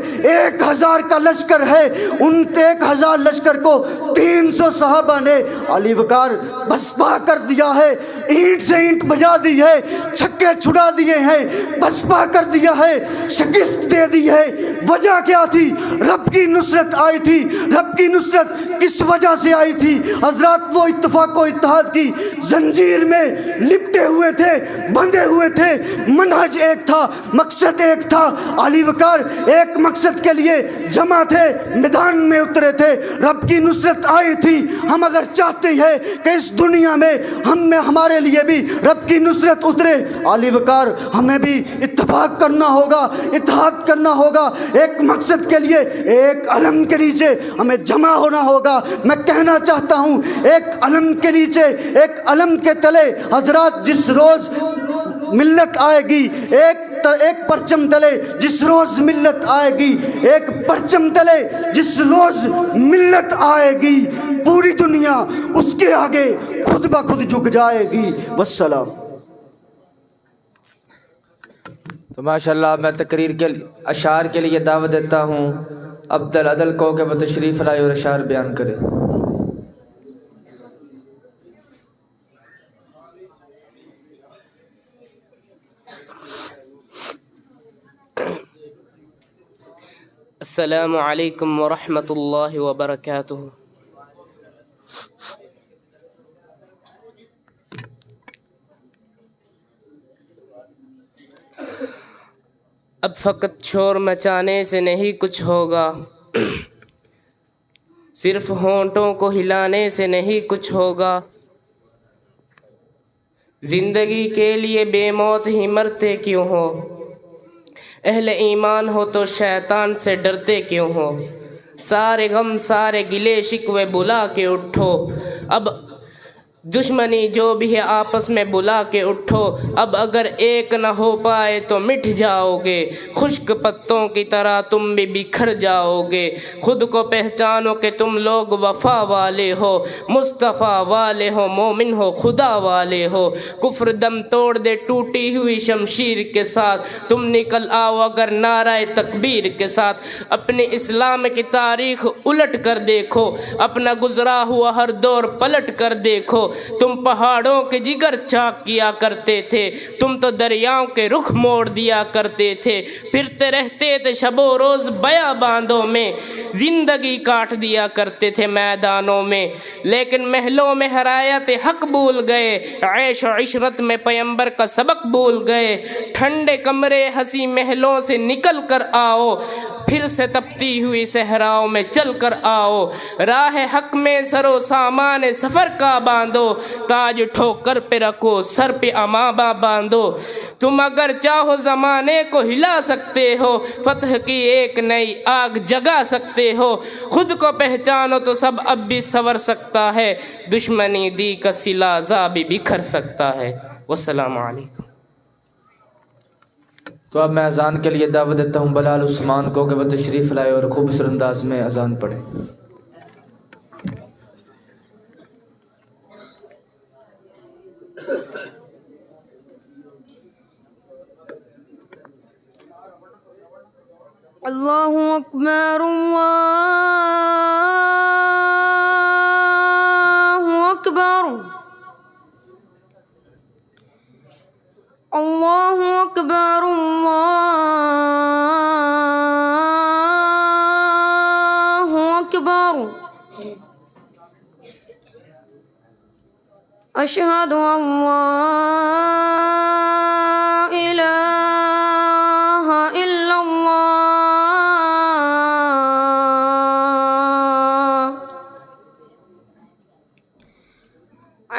1000 کا لشکر ہے، ان 1000 لشکر کو 300 صحابہ نے علی وقار بسپا کر دیا ہے، اینٹ سے اینٹ بجا دی ہے، چھکے چھڑا دیے ہیں، بسپا کر دیا ہے، شکست دے دی ہے۔ وجہ کیا تھی؟ رب کی نصرت آئی تھی۔ رب کی نصرت کس وجہ سے آئی تھی؟ حضرات وہ اتفاق و اتحاد کی زنجیر میں لپٹے ہوئے تھے، بندھے ہوئے تھے، منہج ایک تھا، مقصد ایک تھا۔ علی وقار ایک مقصد کے لیے جمع تھے، میدان میں اترے تھے، رب کی نصرت آئی تھی۔ ہم اگر چاہتے ہیں کہ اس دنیا میں ہمارے لیے بھی رب کی نصرت اترے، علی وقار ہمیں بھی اتفاق کرنا ہوگا، اتحاد کرنا ہوگا، ایک مقصد کے لیے ایک علم کے نیچے ہمیں جمع ہونا ہوگا۔ میں کہنا چاہتا ہوں، ایک علم کے نیچے، ایک علم کے تلے حضرات جس روز ملت آئے گی، ایک پرچم تلے جس روز ملت آئے گی، ایک پرچم تلے جس روز ملت آئے گی، پوری دنیا اس کے آگے خود بخود جھک جائے گی۔ والسلام۔ تو ماشاءاللہ میں تقریر کے اشعار کے لیے دعوت دیتا ہوں عبد العدل کو کہ وہ تشریف لائے اور اشعار بیان کرے۔ السلام علیکم ورحمۃ اللہ وبرکاتہ۔ اب فقط شور مچانے سے نہیں کچھ ہوگا، صرف ہونٹوں کو ہلانے سے نہیں کچھ ہوگا، زندگی کے لیے بے موت ہی مرتے کیوں ہو، اہل ایمان ہو تو شیطان سے ڈرتے کیوں ہو، سارے غم سارے گلے شکوے بلا کے اٹھو، اب دشمنی جو بھی ہے آپس میں بلا کے اٹھو، اب اگر ایک نہ ہو پائے تو مٹ جاؤ گے، خشک پتوں کی طرح تم بھی بکھر جاؤ گے، خود کو پہچانو کہ تم لوگ وفا والے ہو، مصطفیٰ والے ہو، مومن ہو، خدا والے ہو، کفر دم توڑ دے ٹوٹی ہوئی شمشیر کے ساتھ، تم نکل آؤ اگر نعرہ تکبیر کے ساتھ، اپنے اسلام کی تاریخ الٹ کر دیکھو، اپنا گزرا ہوا ہر دور پلٹ کر دیکھو، تم پہاڑوں کے جگر چاک کیا کرتے تھے، تم تو دریاؤں کے رخ موڑ دیا کرتے تھے، پھرتے رہتے تھے شب و روز بیاباندوں میں، زندگی کاٹ دیا کرتے تھے میدانوں میں، لیکن محلوں میں حرایت حق بھول گئے، عیش و عشرت میں پیمبر کا سبق بھول گئے، ٹھنڈے کمرے ہنسی محلوں سے نکل کر آؤ، پھر سے تپتی ہوئی صحراؤں میں چل کر آؤ، راہ حق میں سر و سامان سفر کا باندھو، تاج ٹھوکر پہ رکھو سر پہ امامہ باندھو، تم اگر چاہو زمانے کو ہلا سکتے ہو، فتح کی ایک نئی آگ جگا سکتے ہو، خود کو پہچانو تو سب اب بھی سنور سکتا ہے، دشمنی دی کا سلازہ بھی بکھر سکتا ہے۔ والسلام علیکم۔ تو اب میں اذان کے لیے دعوت دیتا ہوں بلال عثمان کو کہ وہ تشریف لائے اور خوبصورت انداز میں اذان پڑھے۔ اللہ اکبر اللہ اکبر اللہ اکبر اللہ اکبر اشہد ان لا الہ الا اللہ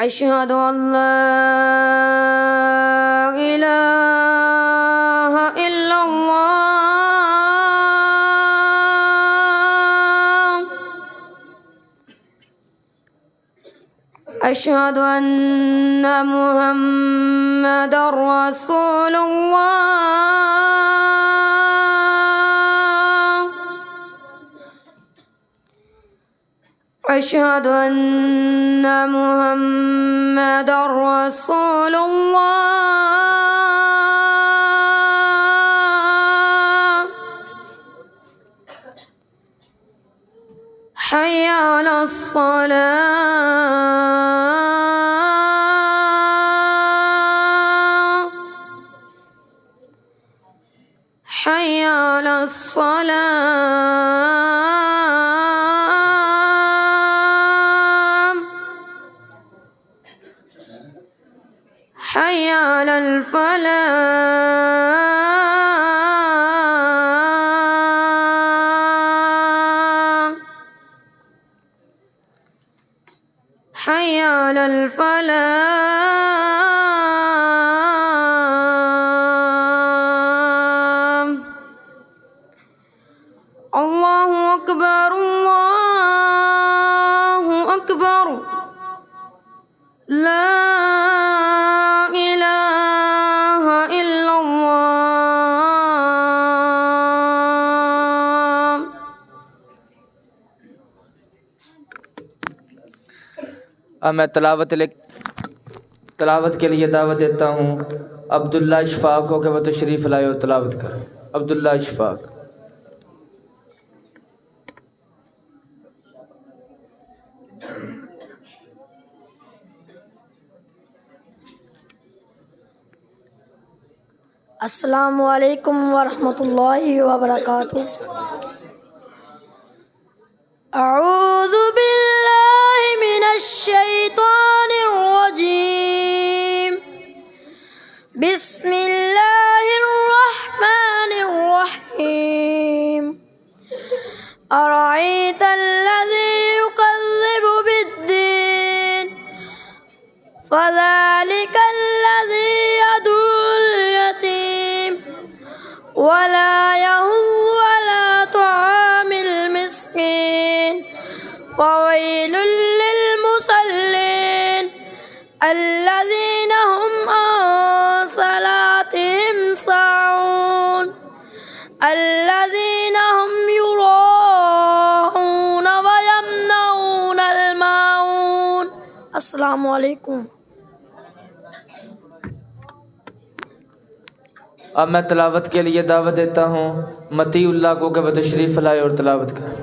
أشهد أن لا إله إلا الله أشهد أن محمدا رسول الله أشهد أن محمدا رسول الله حي على الصلاة حي على الصلاة حي على الفلاح حي على الفلاح الله أكبر الله أكبر لا إله إلا الله اب میں تلاوت کے لیے دعوت دیتا ہوں عبداللہ اشفاق کو کہ وہ تشریف لائے اور تلاوت کرے. عبداللہ اشفاق. السلام علیکم ورحمۃ اللہ وبرکاتہ. اعوذ باللہ من الشیطان الرجیم. بسم اللہ الرحمن الرحیم. ارأیت الذی یکذب بالدین فذلک الذی یدعو اليتیم ولا يحض على طعام المسكين فويل للمصلين الذين هم عن صلاتهم ساهون الذين هم يراءون ويمنعون الماعون. السلام علیکم. اب میں تلاوت کے لیے دعوت دیتا ہوں متی اللہ کو کہ وہ تشریف لائے اور تلاوت کرے.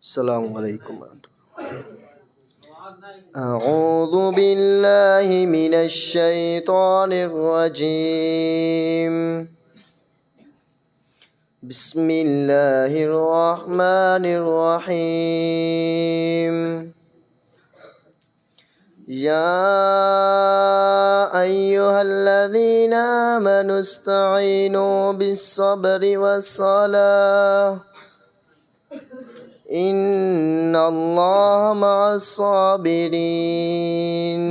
السلام علیکم. اعوذ باللہ من الشیطان الرجیم. بسم اللہ الرحمن الرحیم. يا أيها الذين آمنوا استعينوا بالصبر والصلاة إن الله مع الصابرين.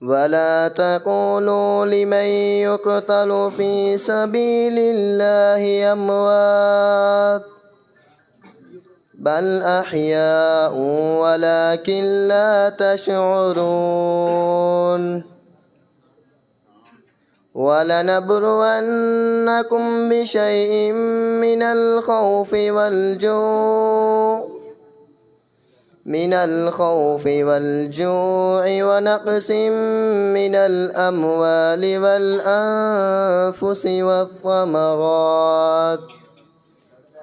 ولا تقولوا لمن يقتل في سبيل الله أموات بل أحياء ولكن لا تشعرون. ولنبلونكم بشيء من الخوف والجوع ونقص من الأموال والأنفس والثمرات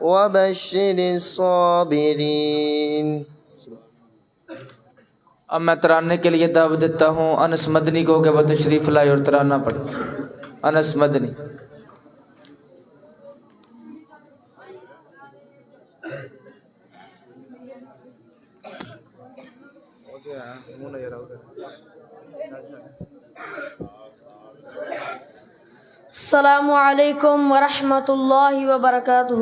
وبشر الصابرین. اب میں ترانے کے لیے دعوت دیتا ہوں انس مدنی کو کہ وہ تشریف لائے اور ترانہ پڑھے. انس مدنی. السلام علیکم ورحمۃ اللہ وبرکاتہ.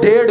1.5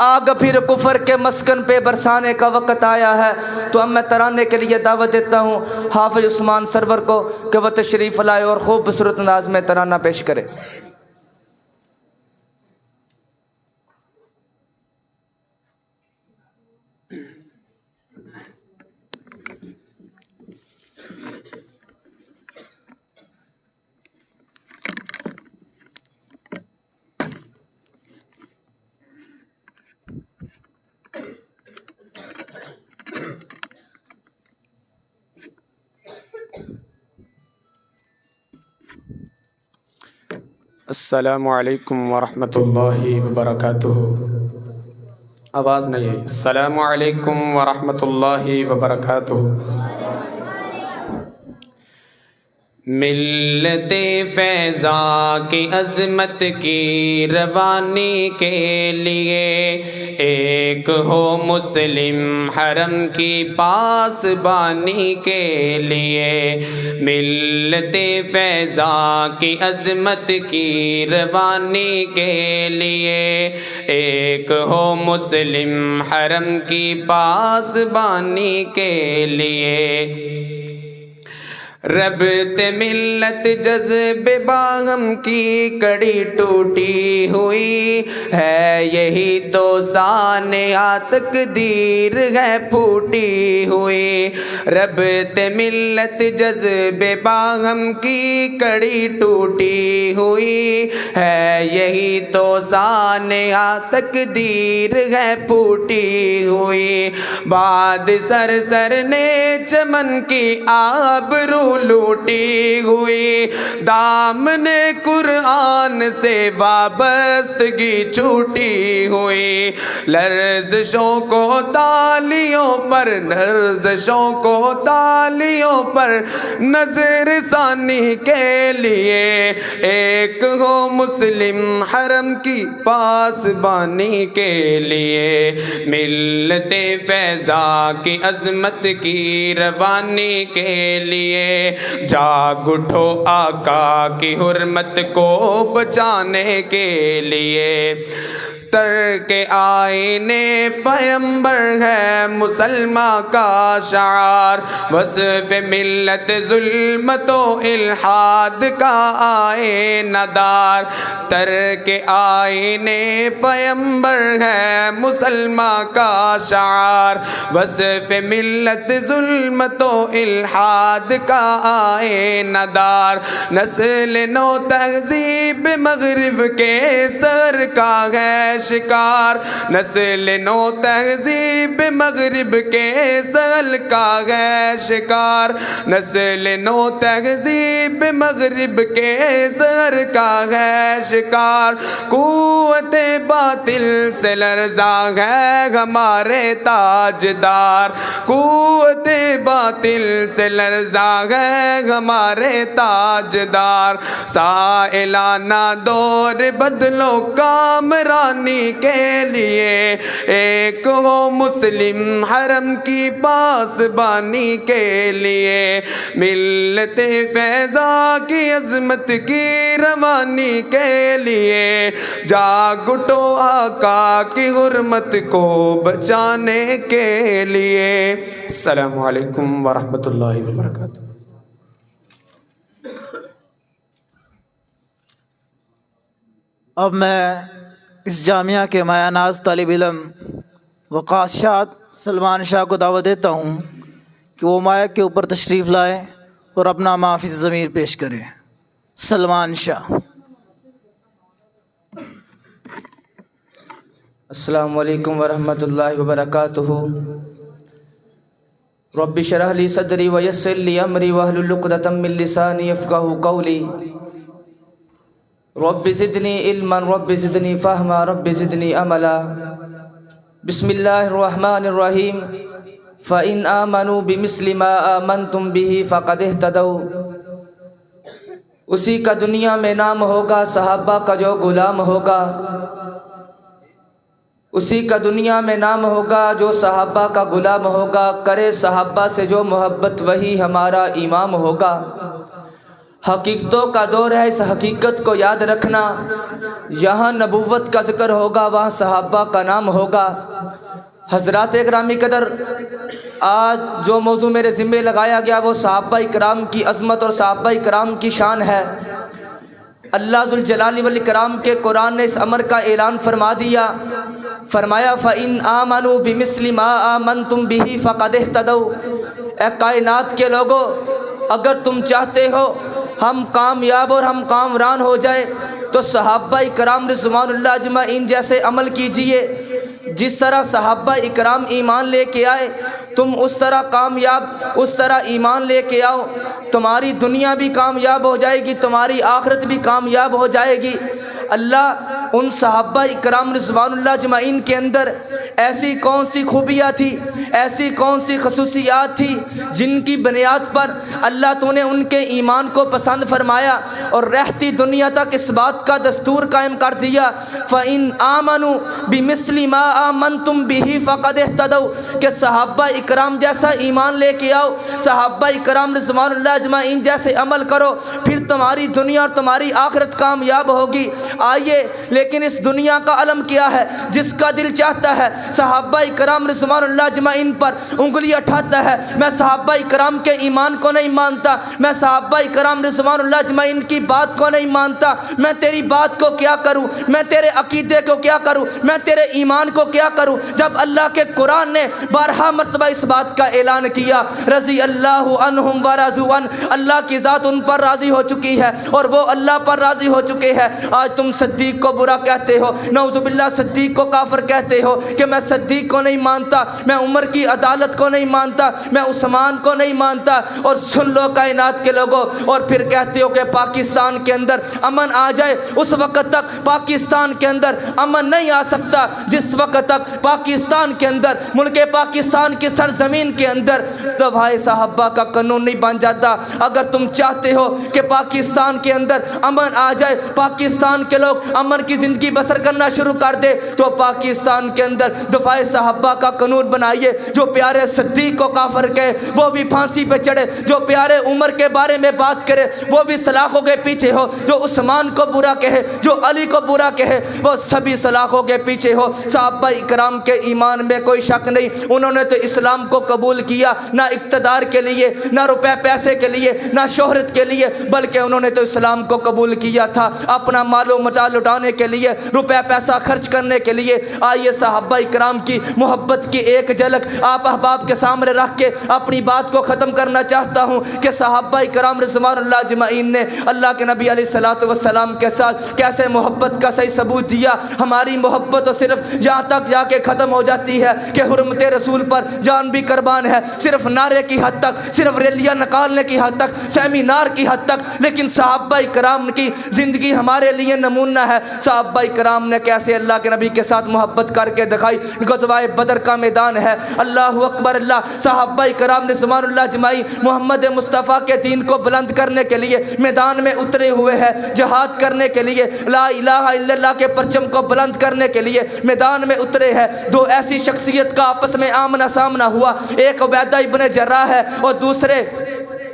آگ پھر کفر کے مسکن پہ برسانے کا وقت آیا ہے۔ تو اب میں ترانے کے لیے دعوت دیتا ہوں حافظ عثمان سرور کو کہ وہ تشریف لائے اور خوبصورت انداز میں ترانہ پیش کرے۔ السلام علیکم ورحمۃ اللہ وبرکاتہ۔ آواز نہیں ہے۔ السلام علیکم ورحمۃ اللہ وبرکاتہ۔ ملت فیضاں کی عظمت کی روانی کے لیے ایک ہو مسلم حرم کی پاسبانی کے لیے، ملت فیضاں کی عظمت کی روانی کے لیے ایک ہو مسلم حرم کی پاسبانی کے لیے، ربط ملت جذب باغم کی کڑی ٹوٹی ہوئی ہے، یہی تو سانحہ تقدیر ہے پھوٹی ہوئی، ربط ملت جذب باغم کی کڑی ٹوٹی ہوئی ہے، یہی تو سانحہ تقدیر ہے پھوٹی ہوئی، بعد سر سر نے چمن کی آبرو لوٹی ہوئی، دامن قرآن سے وابستگی چھوٹی ہوئی، لرزشوں کو تالیوں پر لرزشوں کو تالیوں پر نظر ثانی کے لیے ایک ہو مسلم حرم کی پاسبانی کے لیے، ملت فیضاں کی عظمت کی روانی کے لیے جاگ اٹھو آقا کی حرمت کو بچانے کے لیے، ترک آئین پیمبر ہے مسلمہ کا شعار، وصف ملت ظلمت و الحاد کا آئین دار، ترک آئین پیمبر ہے مسلمہ کا شعار، وصف ملت ظلمت و الحاد کا آئین دار، نسل نو تہذیب مغرب کے سر کا ہے شکار، نسل نو تہذیب مغرب کے سل کا ہے شکار، نسل نو تہذیب مغرب کے سر کا ہے شکار، قوت باطل سے لرزاں ہے ہمارے تاجدار، قوت باطل سے لرزاں ہے ہمارے تاجدار، سائلانہ دور بدلو کامرانی کے لیے ایک ہو مسلم حرم کی پاسبانی کے لیے، ملت فیضاں کی عظمت کی روانی کے لیے جاگ اٹھو آقا کی حرمت کو بچانے کے لیے۔ السلام علیکم ورحمۃ اللہ وبرکاتہ۔ اب میں اس جامعہ کے مایہ ناز طالب علم وقاص شاد سلمان شاہ کو دعوت دیتا ہوں کہ وہ مائک کے اوپر تشریف لائیں اور اپنا محافظ ضمیر پیش کریں۔ سلمان شاہ۔ السلام علیکم ورحمۃ اللہ وبرکاتہ۔ رب اشرح لی صدری ویسر لی امری واحلل عقدۃ من لسانی یفقہوا قولی، رب زدنی علما رب زدنی فہما رب زدنی عملا۔ بسم اللہ الرحمن الرحیم۔ فَإِنْ آمَنُوا بِمِثْلِ مَا آمَنْتُمْ بِهِ فَقَدْ اهْتَدَوْا، اسی کا دنیا میں نام ہوگا صحابہ کا جو غلام ہوگا، اسی کا دنیا میں نام ہوگا جو صحابہ کا غلام ہوگا، کرے صحابہ سے جو محبت وہی ہمارا امام ہوگا۔ حقیقتوں کا دور ہے، اس حقیقت کو یاد رکھنا۔ یہاں نبوت کا ذکر ہوگا، وہاں صحابہ کا نام ہوگا۔ حضرات گرامی قدر، آج جو موضوع میرے ذمہ لگایا گیا وہ صحابہ کرام کی عظمت اور صحابہ کرام کی شان ہے۔ اللہ ذوالجلال والاکرام کے قرآن نے اس امر کا اعلان فرما دیا، فرمایا فَإِنْ آمَنُوا بِمِثْلِ مَا آمَنْتُمْ بِهِ فَقَدِ اهْتَدَوْا۔ اے کائنات کے لوگو، اگر تم چاہتے ہو ہم کامیاب اور ہم کامران ہو جائے تو صحابہ کرام رضوان اللہ اجمعین جیسے عمل کیجئے۔ جس طرح صحابہ اکرام ایمان لے کے آئے تم اس طرح کامیاب، اس طرح ایمان لے کے آؤ، تمہاری دنیا بھی کامیاب ہو جائے گی، تمہاری آخرت بھی کامیاب ہو جائے گی۔ اللہ ان صحابہ اکرام رضوان اللہ اجمعین کے اندر ایسی کون سی خوبیاں تھی، ایسی کون سی خصوصیات تھی جن کی بنیاد پر اللہ تو نے ان کے ایمان کو پسند فرمایا اور رہتی دنیا تک اس بات کا دستور قائم کر دیا فَإِنْ آمَنُوا بِمِثْلِ مَا آمَنْتُمْ بِهِ فَقَدِ اهْتَدَوْا، کہ صحابہ اکرام جیسا ایمان لے کے آؤ، صحابہ اکرام رضوان اللہ اجمعین جیسے عمل کرو، پھر تمہاری دنیا اور تمہاری آخرت کامیاب ہوگی۔ آئیے، لیکن اس دنیا کا علم کیا ہے؟ جس کا دل چاہتا ہے صحابہ کرام رضوان اللہ اجمعین پر انگلی اٹھاتا ہے، میں صحابہ کرام کے ایمان کو نہیں مانتا، میں صحابہ کرام رضوان اللہ اجمعین کی بات کو نہیں مانتا، میں تیری بات کو کیا کروں، میں تیرے عقیدے کو کیا کروں، میں تیرے ایمان کو کیا کروں، جب اللہ کے قرآن نے بارہا مرتبہ اس بات کا اعلان کیا رضی اللہ عنہم ورضوا عنہ، اللہ کی ذات ان پر راضی ہو چکی ہے اور وہ اللہ پر راضی ہو چکے ہیں۔ آج تم صدیق کو برا کہتے ہو، نعوذ باللہ صدیق کو کافر کہتے ہو کہ میں صدیق کو نہیں مانتا، میں عمر کی عدالت کو نہیں مانتا، میں عثمان کو نہیں مانتا، اور سن لو کائنات کے لوگوں، اور پھر کہتے ہو کہ پاکستان کے اندر امن آ جائے۔ اس وقت تک پاکستان کے اندر امن نہیں آ سکتا جس وقت تک پاکستان کے اندر، ملک پاکستان کی سرزمین کے اندر دفاع صحابہ کا قانون نہیں بن جاتا۔ اگر تم چاہتے ہو کہ پاکستان کے اندر امن آ جائے، پاکستان کے لوگ امن کی زندگی بسر کرنا شروع کر دے، تو پاکستان کے اندر دفاع صحابہ کا قانون بنائیے۔ جو پیارے صدیق کو کافر کہے وہ بھی پھانسی پہ چڑھے، جو پیارے عمر کے بارے میں بات کرے وہ بھی سلاخوں کے پیچھے ہو، جو عثمان کو برا کہے، جو علی کو برا کہے، وہ سبھی سلاخوں کے پیچھے ہو۔ صحابہ اکرام کے ایمان میں کوئی شک نہیں، انہوں نے تو اسلام کو قبول کیا نہ اقتدار کے لیے، نہ روپے پیسے کے لیے، نہ شہرت کے لیے، بلکہ انہوں نے تو اسلام کو قبول کیا تھا اپنا مال و متاع لٹانے کے لیے، روپے پیسہ خرچ کرنے کے لیے۔ آئیے صحابہ اکرام کی محبت کی ایک جھلک آپ احباب کے سامنے رکھ کے اپنی بات کو ختم کرنا چاہتا ہوں کہ صحابہ اکرام رضوان اللہ اجمعین نے اللہ کے نبی علیہ الصلوۃ والسلام کے ساتھ کیسے محبت کا صحیح ثبوت دیا۔ ہماری محبت تو صرف یہاں تک جا کے ختم ہو جاتی ہے کہ حرمت رسول پر جان بھی قربان ہے، صرف نعرے کی حد تک، صرف ریلیاں نکالنے کی حد تک، سیمینار کی حد تک، لیکن صحابہ کرام کی زندگی ہمارے لیے نمونہ ہے۔ صحابہ کرام نے کیسے اللہ کے نبی کے ساتھ محبت کر کے دکھائی۔ غزوہ بدر کا میدان ہے، اللہ اکبر اللہ، صحابہ کرام رضوان اللہ اجمعین محمد مصطفیٰ کے دین کو بلند کرنے کے لیے میدان میں اترے ہوئے ہیں، جہاد کرنے کے لیے، لا الہ الا اللہ کے پرچم کو بلند کرنے کے لیے میدان میں اترے ہیں۔ دو ایسی شخصیت کا آپس میں آمنا سامنا ہوا، ایک عبیدہ ابن جراح ہے اور دوسرے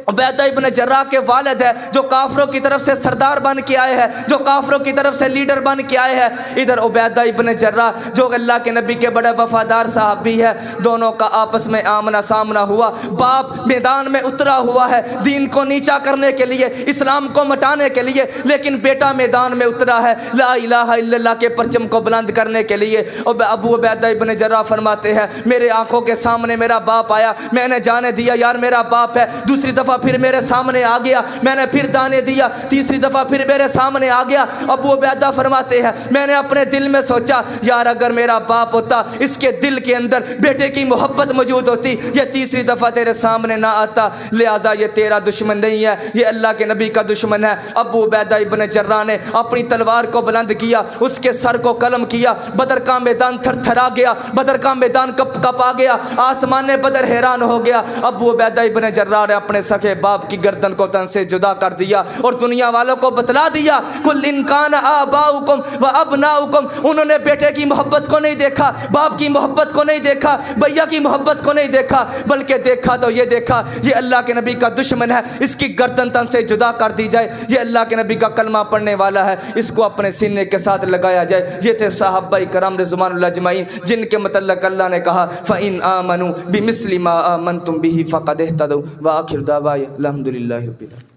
عبیدہ ابن جراح کے والد ہے، جو کافروں کی طرف سے سردار بن کے آئے ہیں، جو کافروں کی طرف سے لیڈر بن کے آئے ہیں۔ ادھر عبیدہ ابن جراح جو اللہ کے نبی کے بڑے وفادار صحابی ہے، دونوں کا آپس میں آمنا سامنا ہوا۔ باپ میدان میں اترا ہوا ہے دین کو نیچا کرنے کے لیے، اسلام کو مٹانے کے لیے، لیکن بیٹا میدان میں اترا ہے لا الہ الا اللہ کے پرچم کو بلند کرنے کے لیے۔ ابو عبیدہ ابن جراح فرماتے ہیں میرے آنکھوں کے سامنے میرا باپ آیا، میں نے جانے دیا یار میرا باپ ہے، دوسری دفعہ پھر میرے سامنے آ گیا، میں نے پھر دانے دیا، تیسری دفعہ پھر میرے سامنے آ گیا۔ ابو عبیدہ فرماتے ہیں میں نے اپنے دل میں سوچا یار اگر میرا باپ ہوتا، اس کے دل کے اندر بیٹے کی محبت موجود ہوتی، یہ تیسری دفعہ تیرے سامنے نہ آتا، لہذا یہ تیرا دشمن نہیں ہے، یہ اللہ کے نبی کا دشمن ہے۔ ابو عبیدہ ابن جراح نے اپنی تلوار کو بلند کیا، اس کے سر کو قلم کیا، بدر کا میدان تھر تھرا گیا، بدر کا میدان کپ کپ آ گیا، آسمان بدر حیران ہو گیا۔ ابو عبیدہ ابن جراح نے اپنے سر کے باپ کی گردن کو تن سے جدا کر دیا اور دنیا والوں کو بتلا دیا کل ان کان آباؤکم و ابناؤکم. انہوں نے بیٹے کی محبت کو نہیں دیکھا, باپ کی محبت کو نہیں دیکھا, بھیا کی محبت کو نہیں دیکھا, بلکہ دیکھا تو یہ دیکھا یہ اللہ کے نبی کا دشمن ہے, اس کی گردن تن سے جدا کر دی جائے. یہ اللہ کے نبی کا کلمہ پڑھنے والا ہے, اس کو اپنے سینے کے ساتھ لگایا جائے. یہ تھے صحابہ کرام رضوان اللہ اجمعین جن کے متعلق اللہ نے کہا فَإِنْ آمَنُوا بِمِثْلِ مَا آمَنْتُمْ بِهِ فَقَدْ اهْتَدَوْا. وَآخِرُ دعوانا الحمد للہ رب العالمین.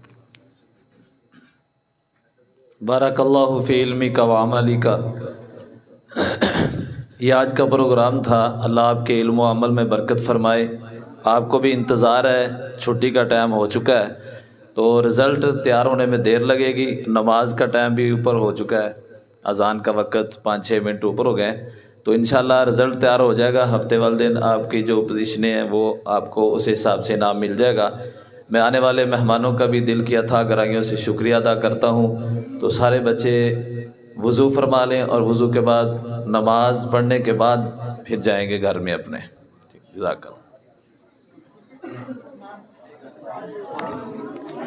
بارک اللہ فی علمی کا و عملی کا. یہ آج کا پروگرام تھا. اللہ آپ کے علم و عمل میں برکت فرمائے. آپ کو بھی انتظار ہے, چھٹی کا ٹائم ہو چکا ہے تو رزلٹ تیار ہونے میں دیر لگے گی. نماز کا ٹائم بھی اوپر ہو چکا ہے, اذان کا وقت 5-6 منٹ اوپر ہو گئے, تو انشاءاللہ رزلٹ تیار ہو جائے گا. ہفتے والے دن آپ کی جو پوزیشنیں ہیں وہ آپ کو اس حساب سے انعام مل جائے گا. میں آنے والے مہمانوں کا بھی دل کیا تھا گرائیوں سے شکریہ ادا کرتا ہوں. تو سارے بچے وضو فرما لیں اور وضو کے بعد نماز پڑھنے کے بعد پھر جائیں گے گھر میں اپنے. جزاک اللہ.